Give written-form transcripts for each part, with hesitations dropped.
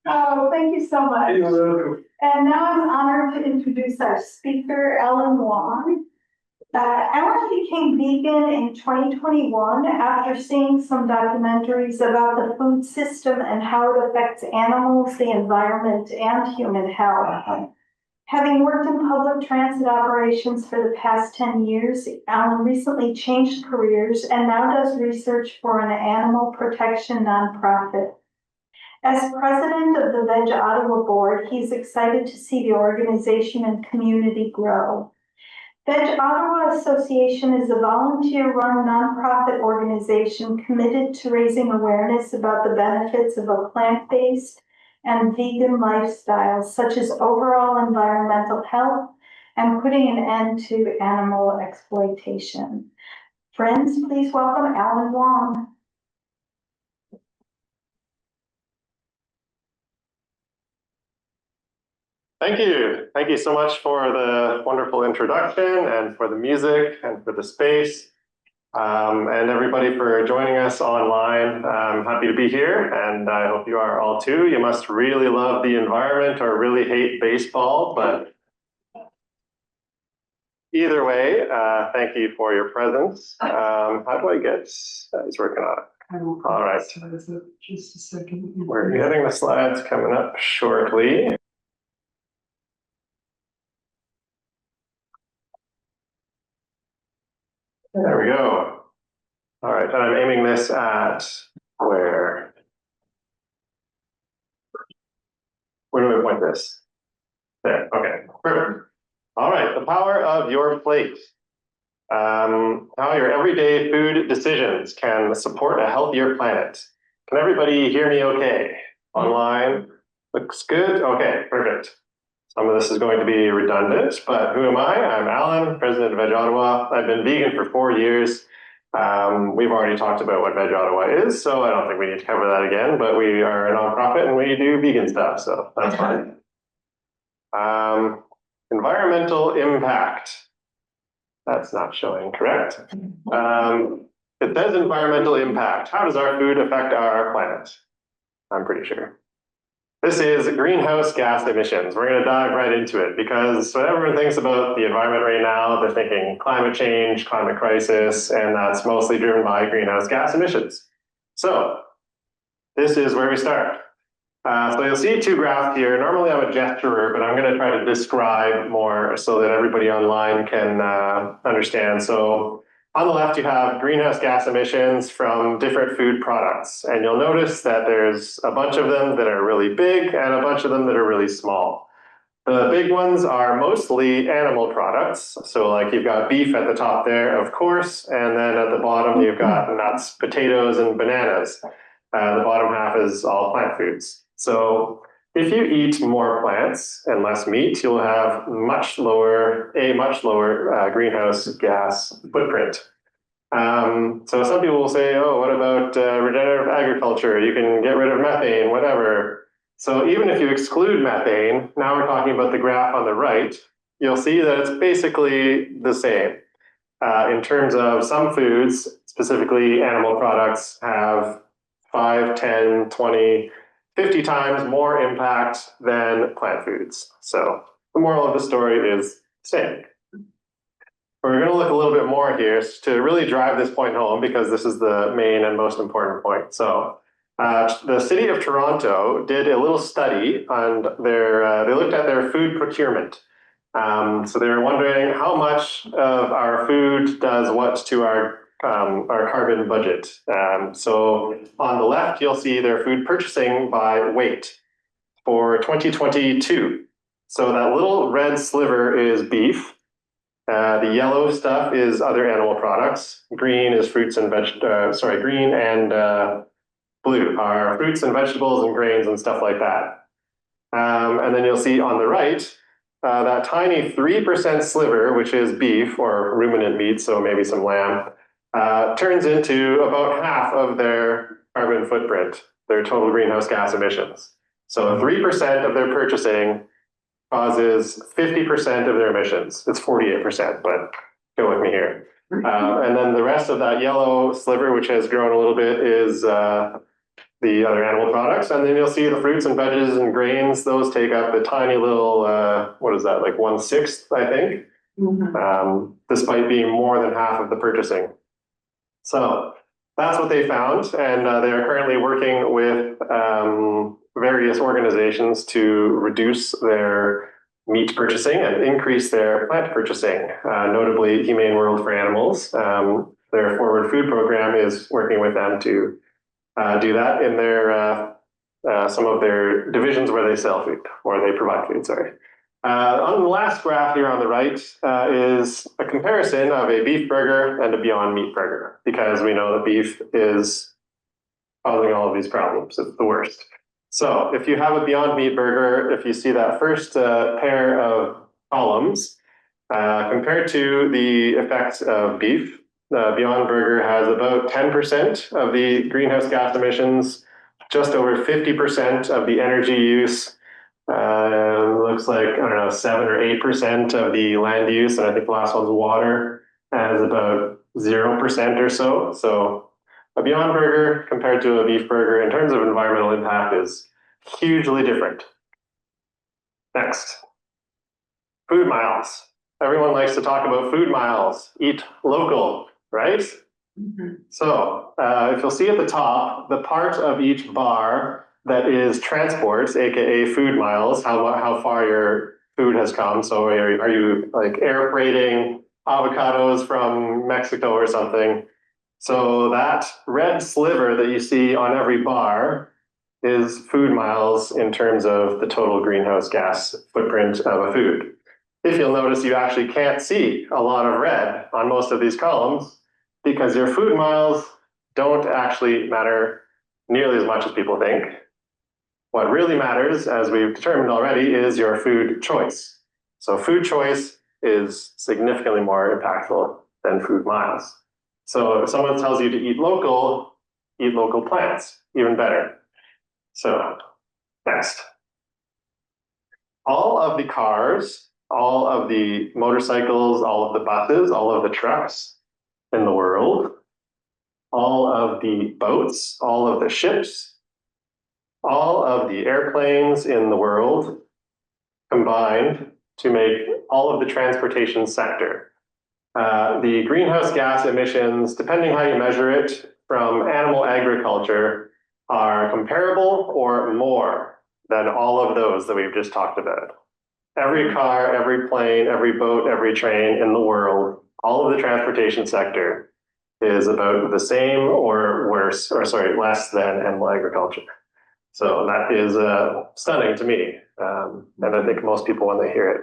Oh, thank you so much. You're welcome. And now I'm honored to introduce our speaker, Ellen Wong. Ellen became vegan in 2021 after seeing some documentaries about the food system and how it affects animals, the environment, and human health. Having worked in public transit operations for the past 10 years, Ellen recently changed careers and now does research for an animal protection nonprofit. As president of the VegOttawa board, he's excited to see the organization and community grow. VegOttawa Association is a volunteer-run nonprofit organization committed to raising awareness about the benefits of a plant-based and vegan lifestyle, such as overall environmental health and putting an end to animal exploitation. Friends, please welcome Ellen Wong. Thank you. Thank you so much for the wonderful introduction and for the music and for the space. And everybody for joining us online. I'm happy to be here and I hope you are all too. You must really love the environment or really hate baseball, but either way, thank you for your presence. How do I get, he's working on it. All right. Just a second. We're getting the slides coming up shortly. There we go. All right, and I'm aiming this at where? Where do we point this? There, okay, perfect. All right, the power of your plate. How your everyday food decisions can support a healthier planet. Can everybody hear me okay? Online? Looks good? Okay, perfect. Some of this is going to be redundant, but who am I? I'm Alan, president of VegOttawa. I've been vegan for 4 years. We've already talked about what VegOttawa is, so I don't think we need to cover that again, but we are a nonprofit and we do vegan stuff, so that's fine. Environmental impact. That's not showing correct. It says environmental impact. How does our food affect our planet? I'm pretty sure. This is greenhouse gas emissions. We're going to dive right into it because when everyone thinks about the environment right now, they're thinking climate change, climate crisis, and that's mostly driven by greenhouse gas emissions. So this is where we start. So you'll see two graphs here. Normally I'm a gesturer, but I'm going to try to describe more so that everybody online can understand. So on the left, you have greenhouse gas emissions from different food products. And you'll notice that there's a bunch of them that are really big and a bunch of them that are really small. The big ones are mostly animal products. So like you've got beef at the top there, of course, and then at the bottom, you've got nuts, potatoes, and bananas. The bottom half is all plant foods. So if you eat more plants and less meat, you'll have a much lower greenhouse gas footprint. So some people will say, oh, what about regenerative agriculture? You can get rid of methane, whatever. So even if you exclude methane, now we're talking about the graph on the right, you'll see that it's basically the same. In terms of some foods, specifically animal products, have 5, 10, 20, 50 times more impact than plant foods. So the moral of the story is same. We're going to look a little bit more here to really drive this point home because this is the main and most important point. So the city of Toronto did a little study on they looked at their food procurement. So they were wondering how much of our food does what to our carbon budget. So on the left, you'll see their food purchasing by weight for 2022. So that little red sliver is beef. The yellow stuff is other animal products. Green is fruits and green and blue are fruits and vegetables and grains and stuff like that. And then you'll see on the right, that tiny 3% sliver, which is beef or ruminant meat, so maybe some lamb, turns into about half of their carbon footprint, their total greenhouse gas emissions. So 3% of their purchasing causes 50% of their emissions. It's 48%, but go with me here. And then the rest of that yellow sliver, which has grown a little bit, is the other animal products. And then you'll see the fruits and veggies and grains, those take up a tiny little, what is that, like 1/6, I think, despite being more than half of the purchasing. So that's what they found. And they are currently working with various organizations to reduce their meat purchasing and increase their plant purchasing, notably Humane World for Animals. Their Forward Food program is working with them to do that in their some of their divisions where they sell food, or they provide food, sorry. On the last graph here on the right is a comparison of a beef burger and a Beyond Meat burger, because we know that beef is causing all of these problems. It's the worst. So if you have a Beyond Meat burger, if you see that first pair of columns, compared to the effects of beef, Beyond Burger has about 10% of the greenhouse gas emissions, just over 50% of the energy use, looks like, I don't know, 7 or 8% of the land use, and I think the last one's water, has about 0% or so. So a Beyond Burger compared to a beef burger in terms of environmental impact is hugely different. Next, food miles. Everyone likes to talk about food miles, eat local, right? So if you'll see at the top, the part of each bar that is transport, aka food miles, how far your food has come. So are you like air freighting avocados from Mexico or something? So that red sliver that you see on every bar is food miles in terms of the total greenhouse gas footprint of a food. If you'll notice, you actually can't see a lot of red on most of these columns because your food miles don't actually matter nearly as much as people think. What really matters, as we've determined already, is your food choice. So food choice is significantly more impactful than food miles. So if someone tells you to eat local plants, even better. So next. All of the cars, all of the motorcycles, all of the buses, all of the trucks in the world, all of the boats, all of the ships, all of the airplanes in the world combined to make all of the transportation sector. The greenhouse gas emissions, depending how you measure it, from animal agriculture are comparable or more than all of those that we've just talked about. Every car, every plane, every boat, every train in the world, all of the transportation sector is about the same or worse, or sorry, less than animal agriculture. So that is stunning to me. And I think most people, when they hear it,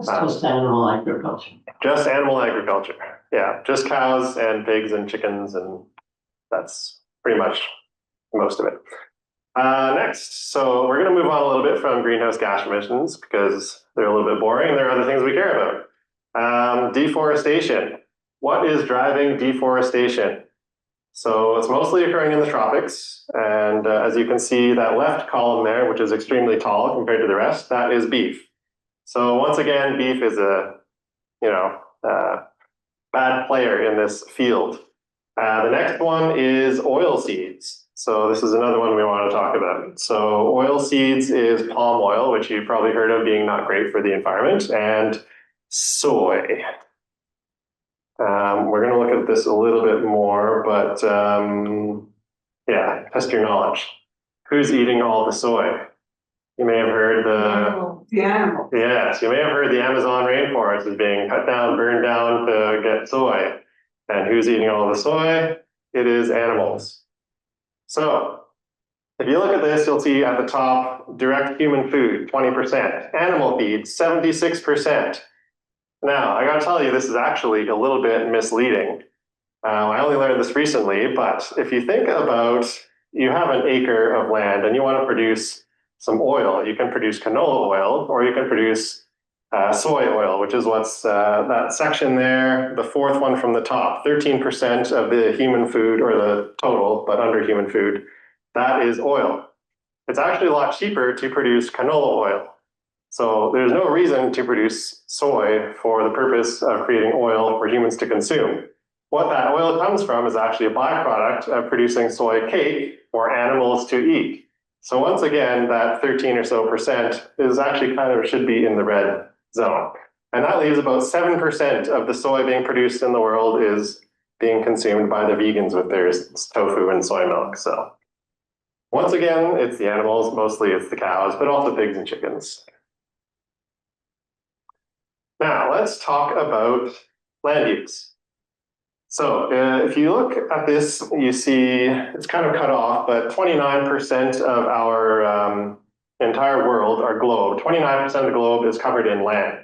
Just animal agriculture. just animal agriculture. Yeah, just cows and pigs and chickens, and that's pretty much most of it. Next, so we're going to move on a little bit from greenhouse gas emissions because they're a little bit boring. There are other things we care about. Deforestation. What is driving deforestation? So it's mostly occurring in the tropics. And as you can see, that left column there, which is extremely tall compared to the rest, that is beef. So once again, beef is a, bad player in this field. The next one is oil seeds. So this is another one we want to talk about. So oil seeds is palm oil, which you've probably heard of being not great for the environment, and soy. We're going to look at this a little bit more, but yeah, test your knowledge. Who's eating all the soy? You may have heard The animal. yes, you may have heard the Amazon rainforest is being cut down, burned down to get soy. And who's eating all the soy? It is animals. So if you look at this, you'll see at the top, direct human food, 20%, animal feed, 76%. Now, I gotta tell you, this is actually a little bit misleading. I only learned this recently, but if you think about, you have an acre of land and you want to produce some oil, you can produce canola oil, or you can produce soy oil, which is what's that section there, the fourth one from the top, 13% of the human food, or the total, but under human food, that is oil. It's actually a lot cheaper to produce canola oil. So there's no reason to produce soy for the purpose of creating oil for humans to consume. what that oil comes from is actually a byproduct of producing soy cake for animals to eat. So once again, that 13 or so percent is actually kind of should be in the red zone. And that leaves about 7% of the soy being produced in the world is being consumed by the vegans with their tofu and soy milk. So once again, it's the animals, mostly it's the cows, but also pigs and chickens. Now let's talk about land use. So if you look at this, you see it's kind of cut off, but 29% of our entire world, our globe, 29% of the globe is covered in land.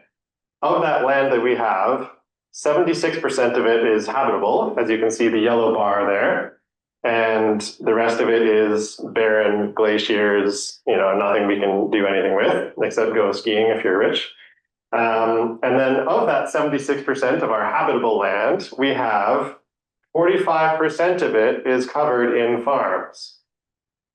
Of that land that we have, 76% of it is habitable, as you can see the yellow bar there. And the rest of it is barren glaciers, nothing we can do anything with, except go skiing if you're rich. And then of that 76% of our habitable land, we have 45% of it is covered in farms,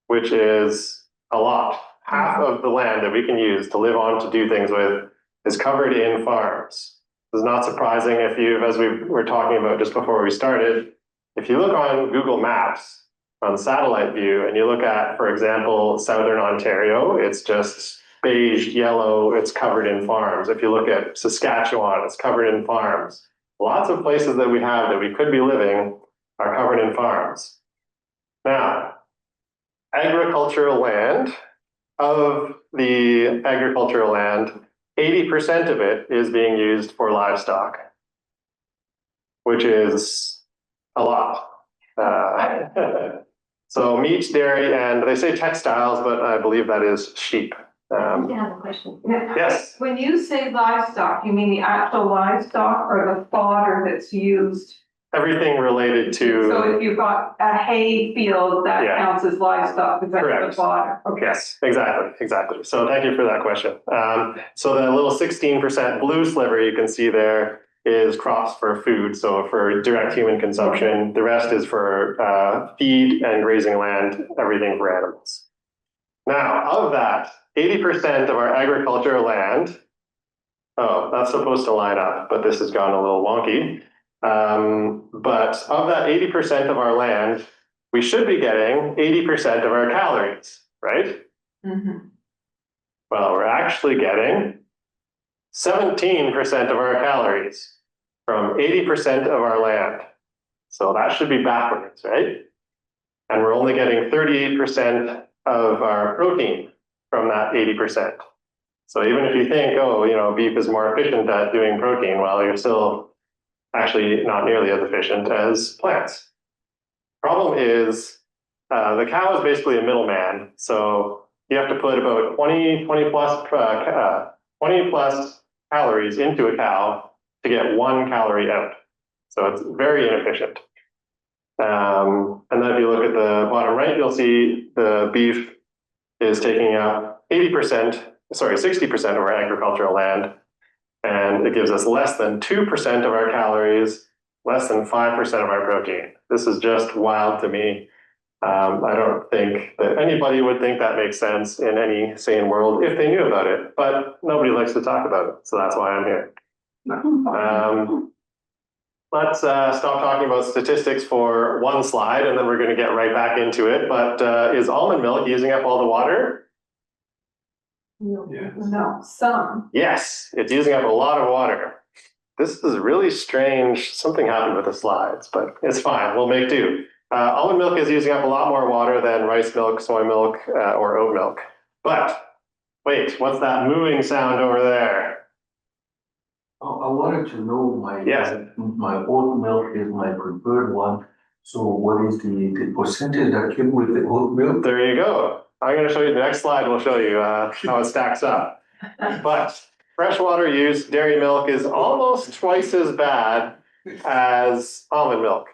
which is a lot. Half of the land that we can use to live on, to do things with, is covered in farms. This is not surprising if you've, as we were talking about just before we started, if you look on Google Maps on satellite view and you look at, for example, Southern Ontario, it's just beige, yellow, it's covered in farms. If you look at Saskatchewan, it's covered in farms. Lots of places that we have that we could be living are covered in farms. Now, agricultural land, of the agricultural land, 80% of it is being used for livestock, which is a lot. So meat, dairy, and they say textiles, but I believe that is sheep. I have a question. Yes. When you say livestock, you mean the actual livestock or the fodder that's used? Everything related to. So if you've got a hay field, that counts as livestock, because that's the fodder. Okay. Yes, exactly. So thank you for that question. So the little 16% blue sliver you can see there is crops for food, so for direct human consumption. The rest is for feed and grazing land, everything for animals. Now, of that, 80% of our agricultural land, oh, that's supposed to line up, but this has gone a little wonky. But of that 80% of our land, we should be getting 80% of our calories, right? Mm-hmm. Well, we're actually getting 17% of our calories from 80% of our land. So that should be backwards, right? And we're only getting 38% of our protein from that 80%. So even if you think, oh, beef is more efficient at doing protein, well, you're still actually not nearly as efficient as plants. Problem is, the cow is basically a middleman. So you have to put about 20 plus calories into a cow to get 1 calorie out. So it's very inefficient. And then if you look at the bottom right, you'll see the beef is taking up 60% of our agricultural land. And it gives us less than 2% of our calories, less than 5% of our protein. This is just wild to me. I don't think that anybody would think that makes sense in any sane world if they knew about it, but nobody likes to talk about it. So that's why I'm here. Let's stop talking about statistics for one slide, and then we're going to get right back into it. But is almond milk using up all the water? No, some. Yes, it's using up a lot of water. This is really strange. Something happened with the slides, but it's fine. We'll make do. Almond milk is using up a lot more water than rice milk, soy milk, or oat milk. But wait, what's that mooing sound over there? I wanted to know my oat milk is my preferred one. So what is the percentage that came with the oat milk? There you go. I'm going to show you the next slide. Will show you how it stacks up. But freshwater use, dairy milk is almost twice as bad as almond milk.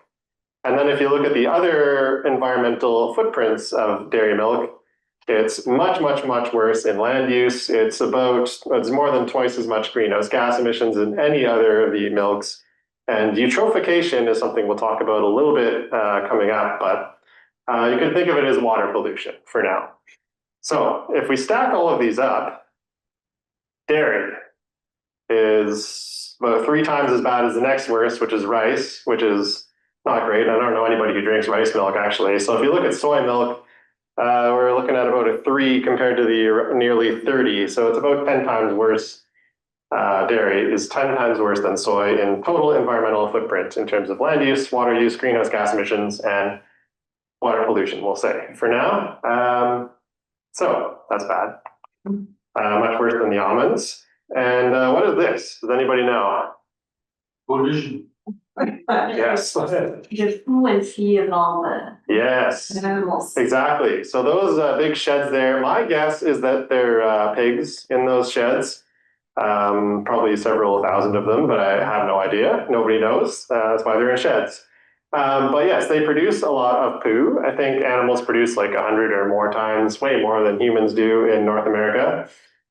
And then if you look at the other environmental footprints of dairy milk, it's much, much, much worse in land use. It's more than twice as much greenhouse gas emissions than any other of the milks. And eutrophication is something we'll talk about a little bit coming up, but you can think of it as water pollution for now. So if we stack all of these up, dairy is It's about 3 times as bad as the next worst, which is rice, which is not great. I don't know anybody who drinks rice milk actually. So if you look at soy milk, we're looking at about a 3 compared to the nearly 30. So it's about 10 times worse. Dairy is 10 times worse than soy in total environmental footprint in terms of land use, water use, greenhouse gas emissions, and water pollution, we'll say for now. So that's bad. Much worse than the almonds. And what is this? Does anybody know? Pollution. Yes. The fluency of all the Yes. animals. Exactly. So those big sheds there, my guess is that they're pigs in those sheds. Probably several thousand of them, but I have no idea. Nobody knows. That's why they're in sheds. But yes, they produce a lot of poo. I think animals produce like 100 or more times, way more than humans do in North America.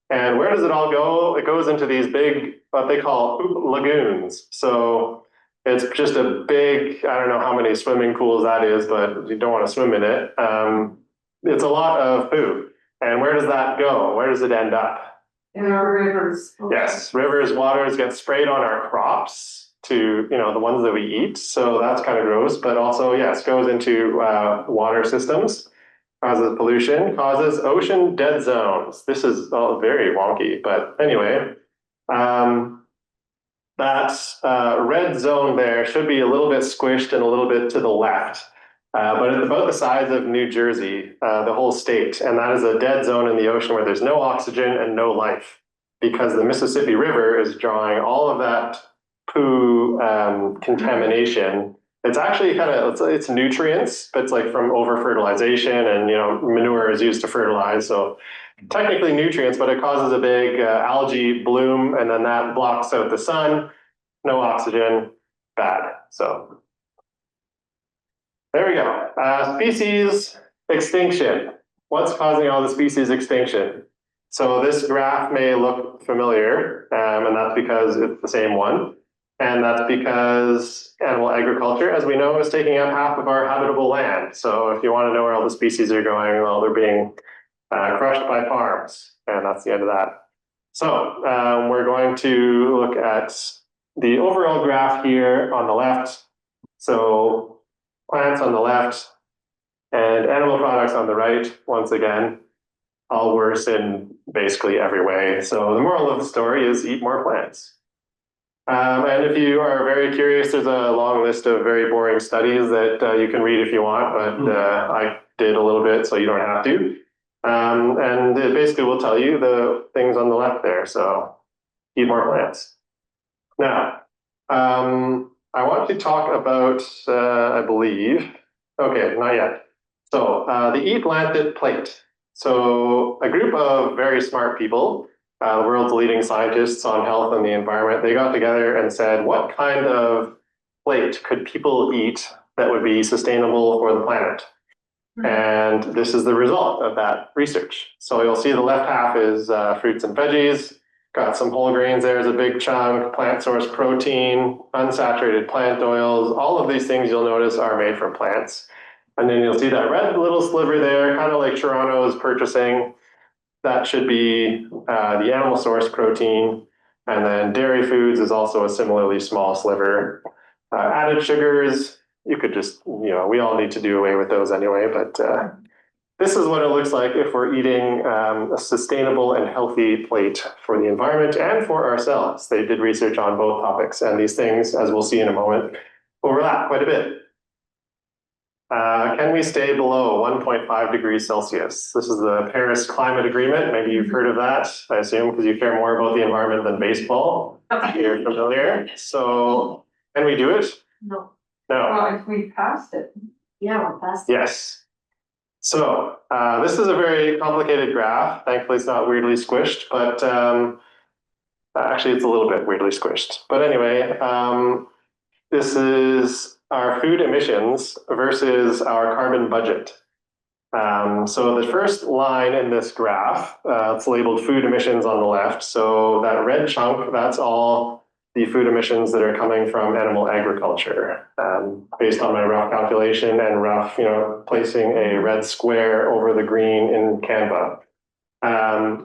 And where does it all go? It goes into these big, what they call poop lagoons. So it's just a big, I don't know how many swimming pools that is, but you don't want to swim in it. It's a lot of poo. And where does that go? Where does it end up? In our rivers. Yes, rivers, waters get sprayed on our crops to, the ones that we eat. So that's kind of gross, but also, yes, goes into water systems, causes pollution, causes ocean dead zones. This is all very wonky, but anyway, that red zone there should be a little bit squished and a little bit to the left. But it's about the size of New Jersey, the whole state. And that is a dead zone in the ocean where there's no oxygen and no life because the Mississippi River is drawing all of that poo contamination. It's actually it's nutrients, but it's like from over fertilization and, manure is used to fertilize. So technically nutrients, but it causes a big algae bloom and then that blocks out the sun, no oxygen, bad. So there we go. Species extinction. What's causing all the species extinction? So this graph may look familiar, and that's because it's the same one. And that's because animal agriculture, as we know, is taking up half of our habitable land. So if you want to know where all the species are going, well, they're being crushed by farms. And that's the end of that. So we're going to look at the overall graph here on the left. So plants on the left and animal products on the right, once again, all worse in basically every way. So the moral of the story is eat more plants. And if you are very curious, there's a long list of very boring studies that you can read if you want, but I did a little bit, so you don't have to. And it basically will tell you the things on the left there. So eat more plants. Now, I want to talk about, I believe, okay, not yet. So the Eat Lancet plate. So a group of very smart people, the world's leading scientists on health and the environment, they got together and said, what kind of plate could people eat that would be sustainable for the planet? And this is the result of that research. So you'll see the left half is fruits and veggies. Got some whole grains there as a big chunk, plant source protein, unsaturated plant oils. All of these things you'll notice are made from plants. And then you'll see that red little sliver there, kind of like Toronto is purchasing. That should be the animal source protein. And then dairy foods is also a similarly small sliver. Added sugars, you could just, we all need to do away with those anyway, but this is what it looks like if we're eating a sustainable and healthy plate for the environment and for ourselves. They did research on both topics, and these things, as we'll see in a moment, overlap quite a bit. Can we stay below 1.5 degrees Celsius? This is the Paris Climate Agreement. Maybe you've heard of that, I assume, because you care more about the environment than baseball. You're familiar. So can we do it? No. No. Well, if we passed it. Yeah, we're past. Yes. So this is a very complicated graph. Thankfully, it's not weirdly squished, but actually it's a little bit weirdly squished. But anyway, this is our food emissions versus our carbon budget. So the first line in this graph, it's labeled food emissions on the left. So that red chunk, that's all the food emissions that are coming from animal agriculture, based on my rough calculation and rough, placing a red square over the green in Canva.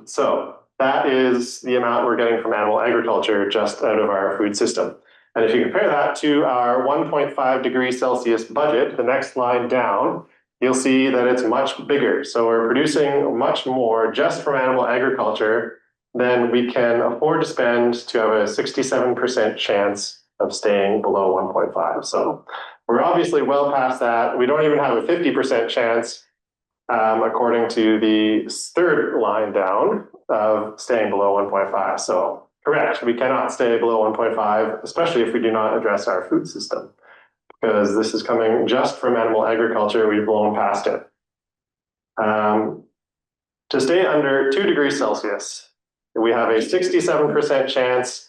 So that is the amount we're getting from animal agriculture just out of our food system. And if you compare that to our 1.5 degrees Celsius budget, the next line down, you'll see that it's much bigger. So we're producing much more just from animal agriculture than we can afford to spend to have a 67% chance of staying below 1.5. So we're obviously well past that. We don't even have a 50% chance, according to the third line down, of staying below 1.5. So correct, we cannot stay below 1.5, especially if we do not address our food system, because this is coming just from animal agriculture. We've blown past it. To stay under 2 degrees Celsius, we have a 67% chance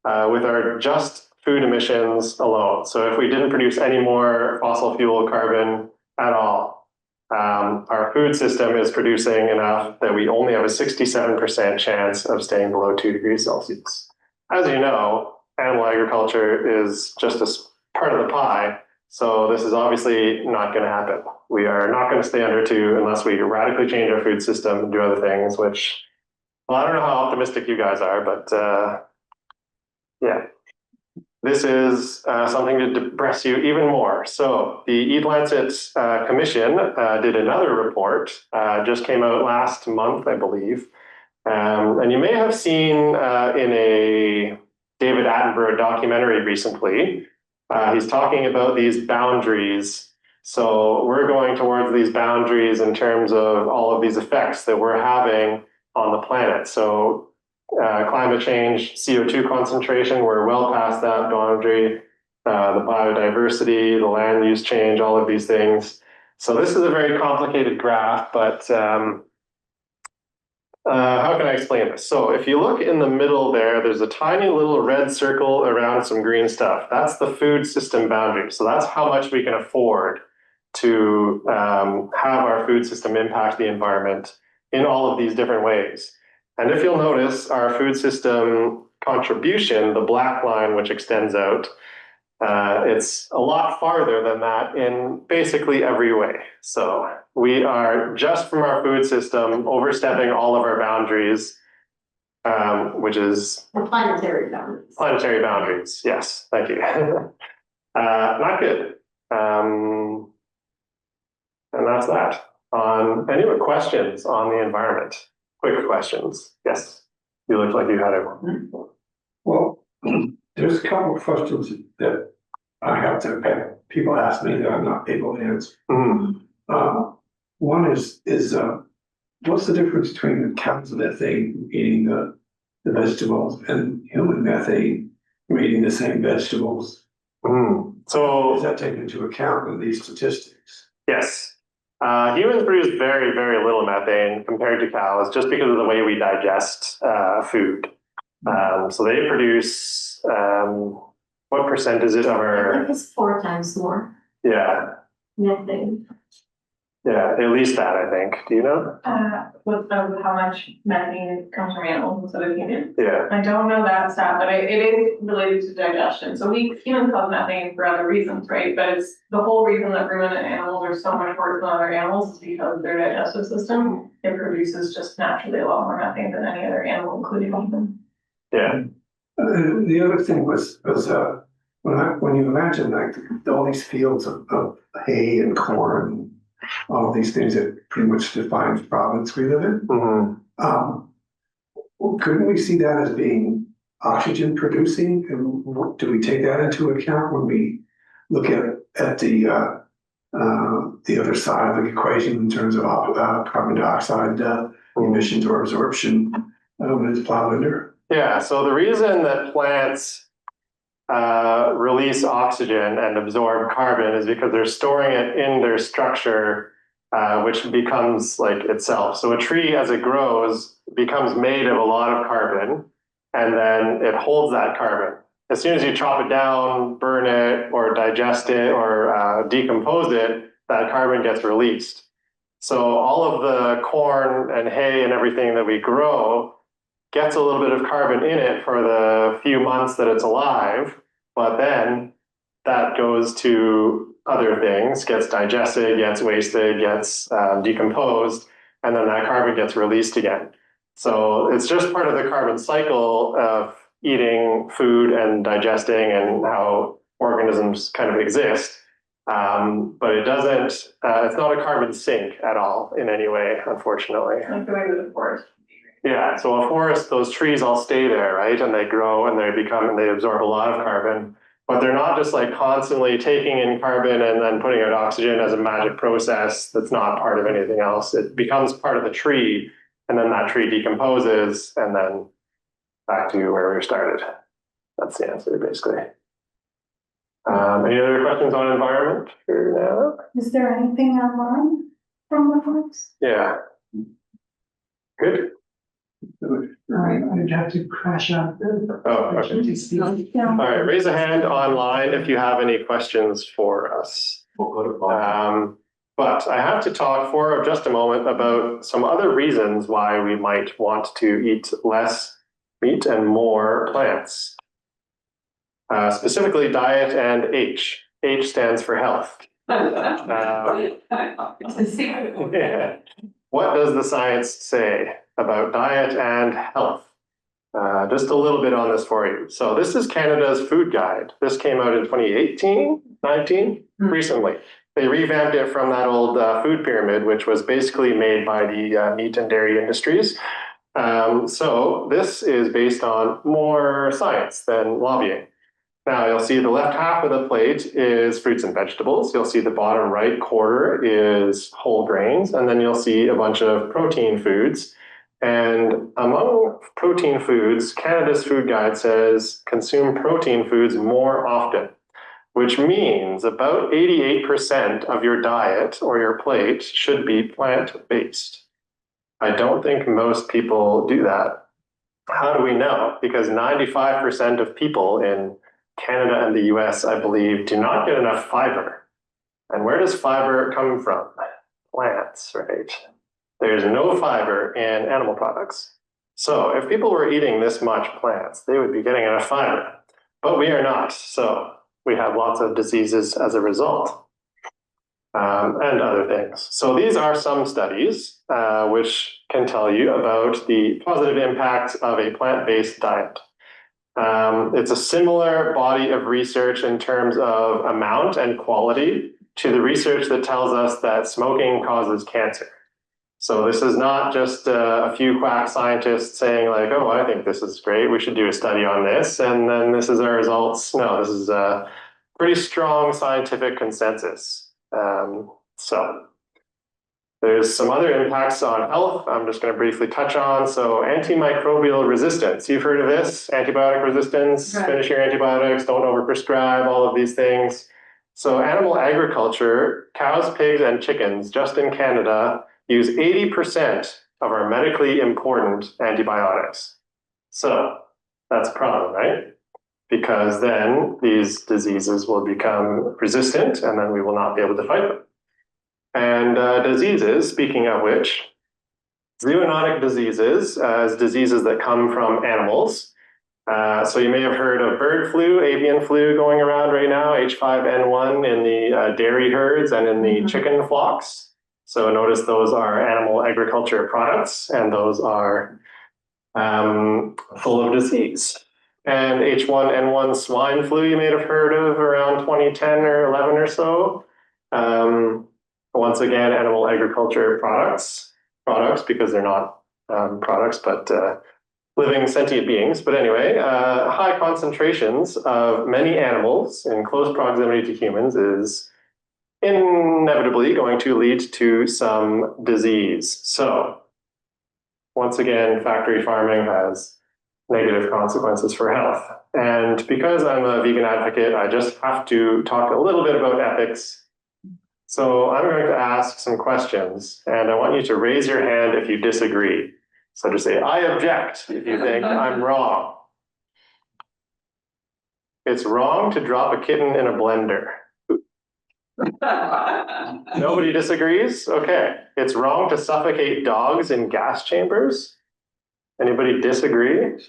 with our just food emissions alone. So if we didn't produce any more fossil fuel carbon at all, our food system is producing enough that we only have a 67% chance of staying below 2 degrees Celsius. As you know, animal agriculture is just a part of the pie, so this is obviously not going to happen. We are not going to stay under 2 unless we radically change our food system and do other things, which, well, I don't know how optimistic you guys are, but yeah. This is something to depress you even more. So the Eat Lancet Commission did another report, just came out last month, I believe. And you may have seen in a David Attenborough documentary recently, he's talking about these boundaries. So we're going towards these boundaries in terms of all of these effects that we're having on the planet. So climate change, CO2 concentration, we're well past that boundary, the biodiversity, the land use change, all of these things. So this is a very complicated graph, but how can I explain this? So if you look in the middle there, there's a tiny little red circle around some green stuff. That's the food system boundary. So that's how much we can afford to have our food system impact the environment in all of these different ways. And if you'll notice, our food system contribution, the black line which extends out, it's a lot farther than that in basically every way. So we are just from our food system overstepping all of our boundaries, which is The planetary boundaries. planetary boundaries. Yes, thank you. Not good. And that's that. Any questions on the environment? Quick questions. Yes, you look like you had one. Well, there's a couple of questions that I have to people ask me that I'm not able to answer. One is what's the difference between the cows methane eating the vegetables and human methane eating the same vegetables? So is that taken into account in these statistics? Yes. Humans produce very, very little methane compared to cows just because of the way we digest food. So they produce, what percent is it of I our, think it's 4 times more yeah, methane. yeah, at least that, I think. Do you know? With how much methane comes from animals instead of humans. Yeah. I don't know that stat, but it is related to digestion. So humans cause methane for other reasons, right? But it's the whole reason that ruminant animals are so much worse than other animals is because of their digestive system. It produces just naturally a lot more methane than any other animal, including human. Yeah. The other thing was when you imagine like all these fields of hay and corn, all of these things that pretty much define the province we live in. Couldn't we see that as being oxygen producing? And do we take that into account when we look at the other side of the equation in terms of carbon dioxide emissions or absorption when it's plowed under? Yeah, so the reason that plants release oxygen and absorb carbon is because they're storing it in their structure, which becomes like itself. So a tree, as it grows, becomes made of a lot of carbon, and then it holds that carbon. As soon as you chop it down, burn it, or digest it, or decompose it, that carbon gets released. So all of the corn and hay and everything that we grow gets a little bit of carbon in it for the few months that it's alive, but then that goes to other things, gets digested, gets wasted, gets decomposed, and then that carbon gets released again. So it's just part of the carbon cycle of eating food and digesting and how organisms kind of exist. But it doesn't, it's not a carbon sink at all in any way, unfortunately. Like the way with the forest. Yeah, so a forest, those trees all stay there, right? And they grow and they absorb a lot of carbon, but they're not just like constantly taking in carbon and then putting out oxygen as a magic process that's not part of anything else. It becomes part of the tree, and then that tree decomposes, and then back to where we started. That's the answer, basically. Any other questions on environment for now? Is there anything online from the folks? Yeah. Good. I'd have to crash out. Oh, okay. All right, raise a hand online if you have any questions for us. But I have to talk for just a moment about some other reasons why we might want to eat less meat and more plants. Specifically diet and H. H stands for health. It's a secret. Yeah. What does the science say about diet and health? Just a little bit on this for you. So this is Canada's food guide. This came out in 2018, 19, recently. They revamped it from that old food pyramid, which was basically made by the meat and dairy industries. So this is based on more science than lobbying. Now you'll see the left half of the plate is fruits and vegetables. You'll see the bottom right quarter is whole grains, and then you'll see a bunch of protein foods. And among protein foods, Canada's food guide says consume protein foods more often, which means about 88% of your diet or your plate should be plant-based. I don't think most people do that. How do we know? Because 95% of people in Canada and the US, I believe, do not get enough fiber. And where does fiber come from? Plants, right? There's no fiber in animal products. So if people were eating this much plants, they would be getting enough fiber. But we are not. So we have lots of diseases as a result. And other things. So these are some studies which can tell you about the positive impacts of a plant-based diet. It's a similar body of research in terms of amount and quality to the research that tells us that smoking causes cancer. So this is not just a few quack scientists saying like, oh, I think this is great, we should do a study on this, and then this is our results. No, this is a pretty strong scientific consensus. So there's some other impacts on health I'm just going to briefly touch on. So antimicrobial resistance, you've heard of this, antibiotic resistance, Right. Finish your antibiotics, don't overprescribe, all of these things. So animal agriculture, cows, pigs, and chickens, just in Canada, use 80% of our medically important antibiotics. So that's a problem, right? Because then these diseases will become resistant and then we will not be able to fight them. And diseases, speaking of which, zoonotic diseases is diseases that come from animals. So you may have heard of bird flu, avian flu going around right now, H5N1 in the dairy herds and in the chicken flocks. So notice those are animal agriculture products, and those are full of disease. And H1N1 swine flu you may have heard of around 2010 or 11 or so. Once again, animal agriculture products because they're not products, but living sentient beings. But anyway, high concentrations of many animals in close proximity to humans is inevitably going to lead to some disease. So once again, factory farming has negative consequences for health. And because I'm a vegan advocate, I just have to talk a little bit about ethics. So I'm going to ask some questions, and I want you to raise your hand if you disagree. So just say, I object if you think I'm wrong. It's wrong to drop a kitten in a blender. Nobody disagrees? Okay. It's wrong to suffocate dogs in gas chambers. Anybody disagree? I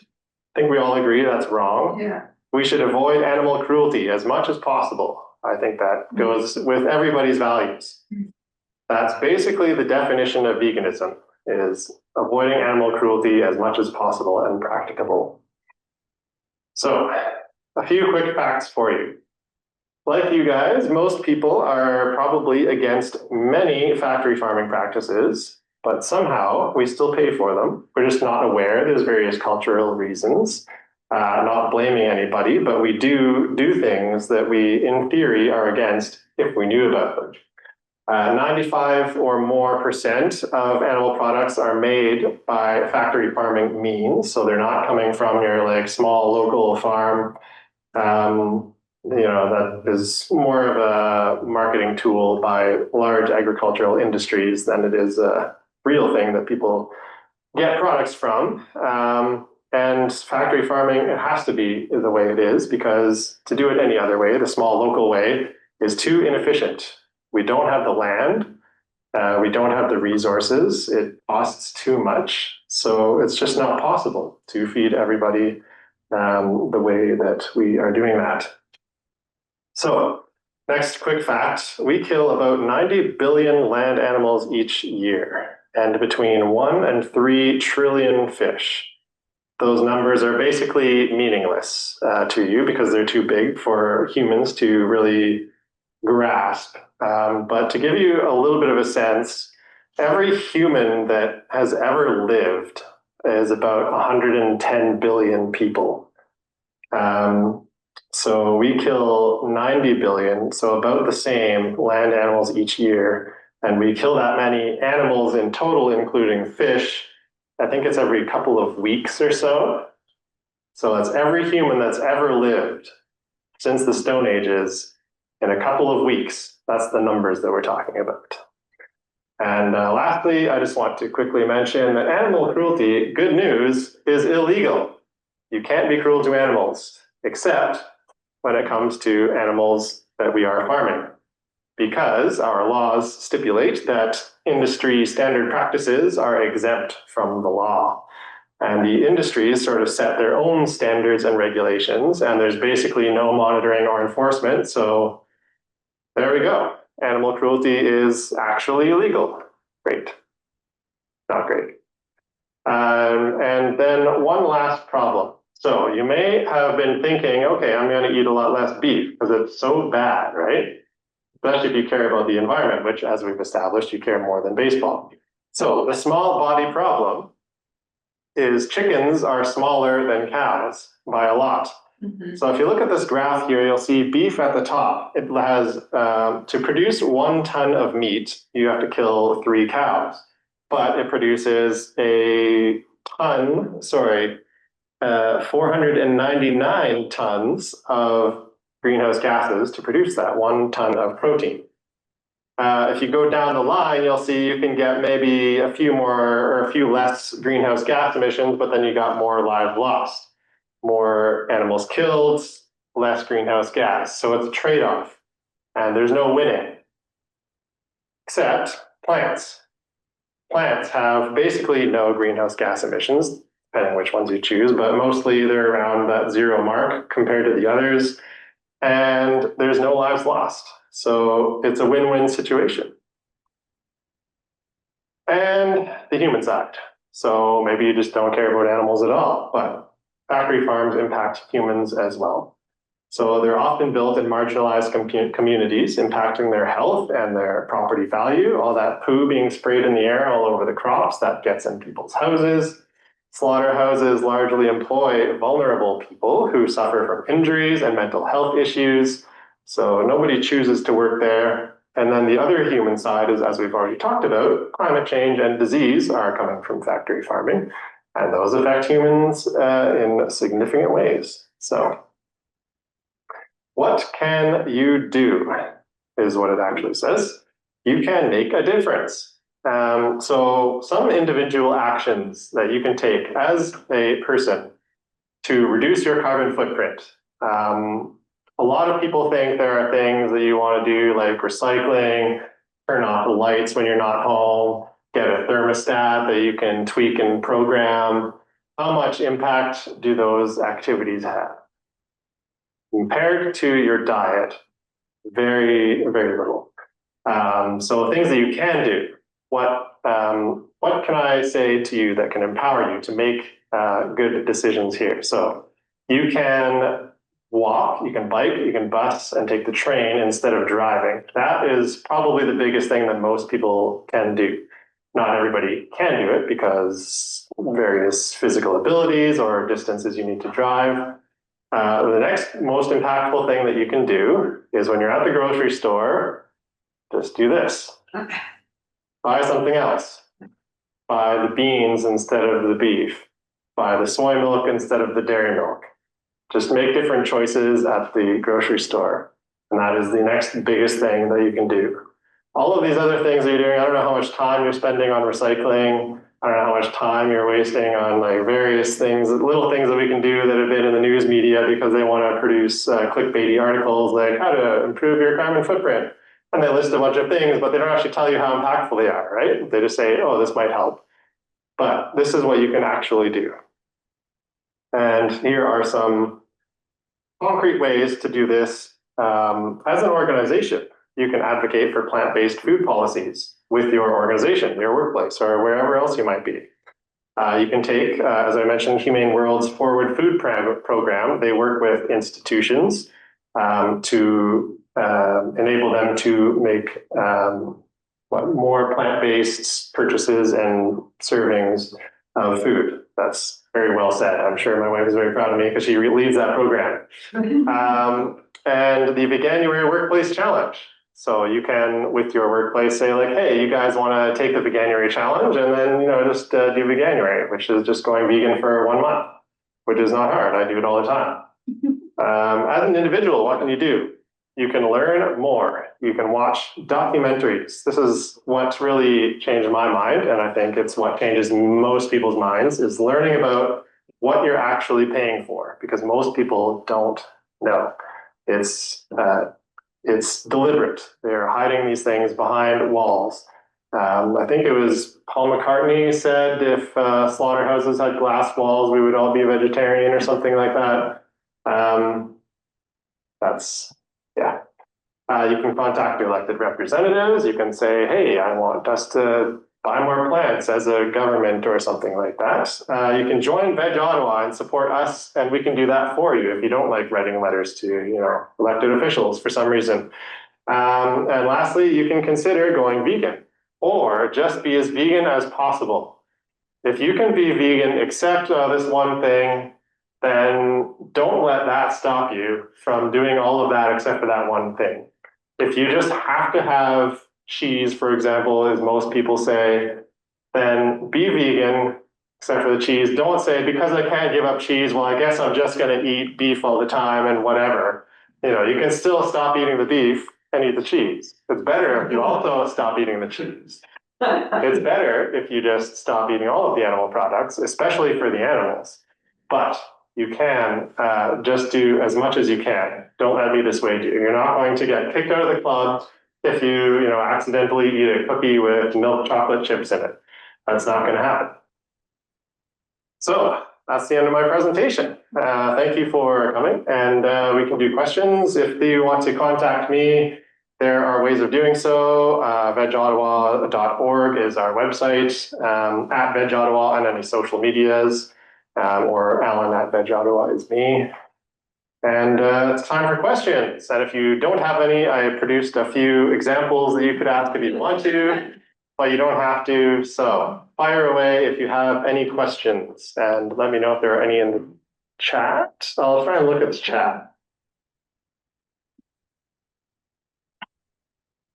think we all agree that's wrong. Yeah. We should avoid animal cruelty as much as possible. I think that goes with everybody's values. That's basically the definition of veganism, is avoiding animal cruelty as much as possible and practicable. So, a few quick facts for you. Like you guys, most people are probably against many factory farming practices, but somehow we still pay for them. We're just not aware. There's various cultural reasons. Not blaming anybody, but we do things that we, in theory, are against if we knew about them. 95 or more % of animal products are made by factory farming means, so they're not coming from your like small local farm. That is more of a marketing tool by large agricultural industries than it is a real thing that people get products from. And factory farming, it has to be the way it is, because to do it any other way, the small local way, is too inefficient. We don't have the land, we don't have the resources, it costs too much. So it's just not possible to feed everybody the way that we are doing that. So, next quick fact, we kill about 90 billion land animals each year, and between 1 and 3 trillion fish. Those numbers are basically meaningless to you because they're too big for humans to really grasp. But to give you a little bit of a sense, every human that has ever lived is about 110 billion people. So we kill 90 billion, so about the same land animals each year. And we kill that many animals in total, including fish. I think it's every couple of weeks or so. So that's every human that's ever lived since the Stone Ages in a couple of weeks. That's the numbers that we're talking about. And lastly, I just want to quickly mention that animal cruelty, good news, is illegal. You can't be cruel to animals, except when it comes to animals that we are farming, because our laws stipulate that industry standard practices are exempt from the law. And the industries sort of set their own standards and regulations, and there's basically no monitoring or enforcement. So there we go. Animal cruelty is actually illegal. Great. Not great. And then one last problem. So you may have been thinking, okay, I'm going to eat a lot less beef because it's so bad, right? Especially if you care about the environment, which, as we've established, you care more than baseball. So the small body problem is chickens are smaller than cows by a lot. Mm-hmm. So if you look at this graph here, you'll see beef at the top. It has, to produce 1 ton of meat, you have to kill 3 cows. But it produces 499 tons of greenhouse gases to produce that 1 ton of protein. If you go down the line, you'll see you can get maybe a few more or a few less greenhouse gas emissions, but then you got more lives lost, more animals killed, less greenhouse gas. So it's a trade-off, and there's no winning, except plants. Plants have basically no greenhouse gas emissions, depending which ones you choose, but mostly they're around that 0 mark compared to the others, and there's no lives lost. So it's a win-win situation. And the human side. So maybe you just don't care about animals at all, but factory farms impact humans as well. So they're often built in marginalized communities, impacting their health and their property value. All that poo being sprayed in the air all over the crops, that gets in people's houses. Slaughterhouses largely employ vulnerable people who suffer from injuries and mental health issues. So nobody chooses to work there. And then the other human side is, as we've already talked about, climate change and disease are coming from factory farming. And those affect humans in significant ways. So what can you do is what it actually says. You can make a difference. So some individual actions that you can take as a person to reduce your carbon footprint. A lot of people think there are things that you want to do, like recycling, turn off the lights when you're not home, get a thermostat that you can tweak and program. How much impact do those activities have? Compared to your diet, very, very little. So things that you can do. what can I say to you that can empower you to make good decisions here? So you can walk, you can bike, you can bus, and take the train instead of driving. That is probably the biggest thing that most people can do. Not everybody can do it because various physical abilities or distances you need to drive. The next most impactful thing that you can do is when you're at the grocery store, just do this. Buy something else. Buy the beans instead of the beef. Buy the soy milk instead of the dairy milk. Just make different choices at the grocery store. And that is the next biggest thing that you can do. All of these other things that you're doing, I don't know how much time you're spending on recycling. I don't know how much time you're wasting on like various things, little things that we can do that have been in the news media because they want to produce clickbaity articles like how to improve your carbon footprint. And they list a bunch of things, but they don't actually tell you how impactful they are, right? They just say, oh, this might help. But this is what you can actually do. And here are some concrete ways to do this as an organization. You can advocate for plant-based food policies with your organization, your workplace, or wherever else you might be. You can take, as I mentioned, Humane World's Forward Food Program. They work with institutions to enable them to make more plant-based purchases and servings of food. That's very well said. I'm sure my wife is very proud of me because she leads that program. And the Veganuary Workplace Challenge. So you can, with your workplace, say like, hey, you guys want to take the Veganuary Challenge and then, just do Veganuary, which is just going vegan for 1 month, which is not hard. I do it all the time. As an individual, what can you do? You can learn more. You can watch documentaries. This is what's really changed my mind, and I think it's what changes most people's minds, is learning about what you're actually paying for, because most people don't know. It's deliberate. They're hiding these things behind walls. I think it was Paul McCartney said if slaughterhouses had glass walls, we would all be vegetarian or something like that. You can contact your elected representatives. You can say, hey, I want us to buy more plants as a government or something like that. You can join VegOttawa and support us, and we can do that for you if you don't like writing letters to elected officials for some reason. And lastly, you can consider going vegan or just be as vegan as possible. If you can be vegan except this one thing, then don't let that stop you from doing all of that except for that one thing. If you just have to have cheese, for example, as most people say, then be vegan except for the cheese. Don't say, because I can't give up cheese, well, I guess I'm just going to eat beef all the time and whatever. You can still stop eating the beef and eat the cheese. It's better if you also stop eating the cheese. It's better if you just stop eating all of the animal products, especially for the animals. But you can just do as much as you can. Don't let me dissuade you. You're not going to get kicked out of the club if you accidentally eat a cookie with milk chocolate chips in it. That's not going to happen. So that's the end of my presentation. Thank you for coming, and we can do questions. If you want to contact me, there are ways of doing so. VegOttawa.org is our website, at VegOttawa on any social medias, or Alan at VegOttawa is me. And it's time for questions. And if you don't have any, I produced a few examples that you could ask if you want to, but you don't have to. So fire away if you have any questions, and let me know if there are any in the chat. I'll try and look at the chat.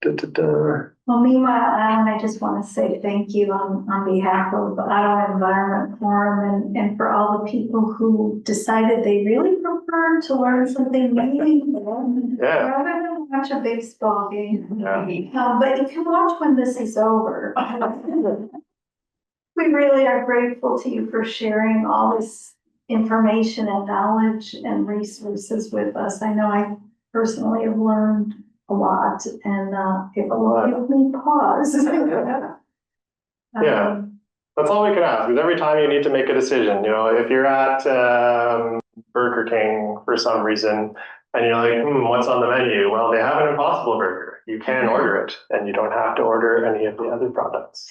Well, meanwhile, Alan, I just want to say thank you on behalf of the Ottawa Environment Forum and for all the people who decided they really prefer to learn something meaningful rather than watch a baseball game. Yeah. But you can watch when this is over. We really are grateful to you for sharing all this information and knowledge and resources with us. I know I personally have learned a lot, and it will give me pause. Yeah, that's all we can ask. Because every time you need to make a decision, if you're at Burger King for some reason, and you're like, what's on the menu? Well, they have an Impossible Burger. You can order it and you don't have to order any of the other products.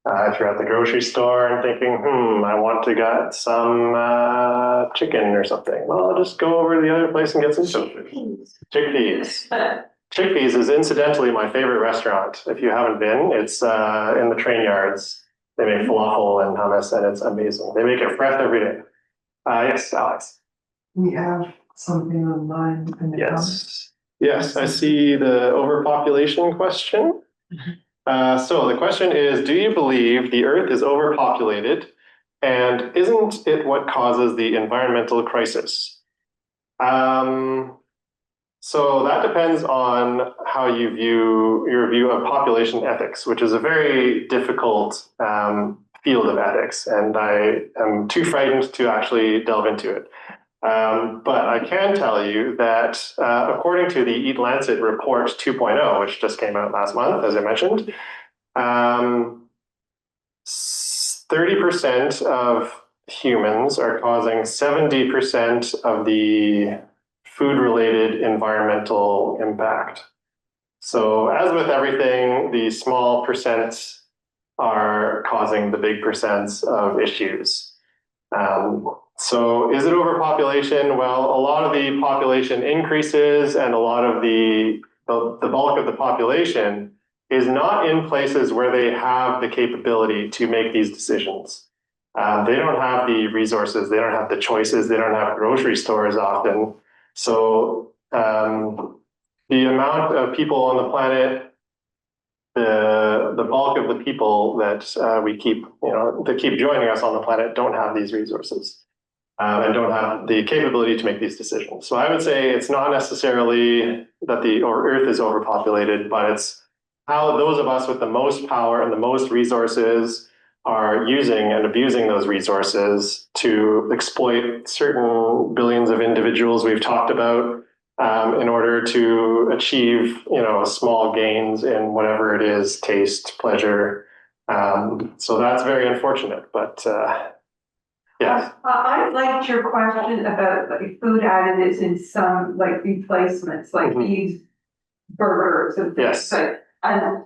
If you're at the grocery store and thinking, I want to get some chicken or something, well, I'll just go over to the other place and get some tofu. Chickpeas. Chickpeas is incidentally my favorite restaurant. If you haven't been, it's in the train yards. They make falafel and hummus and it's amazing. They make it fresh every day. Yes, Alex. We have something online in the comments. Yes, I see the overpopulation question. So the question is, do you believe the Earth is overpopulated? And isn't it what causes the environmental crisis? So that depends on how you view your view of population ethics, which is a very difficult field of ethics. And I am too frightened to actually delve into it. But I can tell you that according to the Eat Lancet Report 2.0, which just came out last month, as I mentioned, 30% of humans are causing 70% of the food-related environmental impact. So as with everything, the small percents are causing the big percents of issues. So is it overpopulation? Well, a lot of the population increases and a lot of the bulk of the population is not in places where they have the capability to make these decisions. They don't have the resources, they don't have the choices, they don't have grocery stores often. So the amount of people on the planet, the bulk of the people that we keep, that keep joining us on the planet don't have these resources and don't have the capability to make these decisions. So I would say it's not necessarily that the Earth is overpopulated, but it's how those of us with the most power and the most resources are using and abusing those resources to exploit certain billions of individuals we've talked about in order to achieve, small gains in whatever it is, taste, pleasure. So that's very unfortunate, but yes. I liked your question about like food additives in some like replacements, like these burgers and things. Yes. And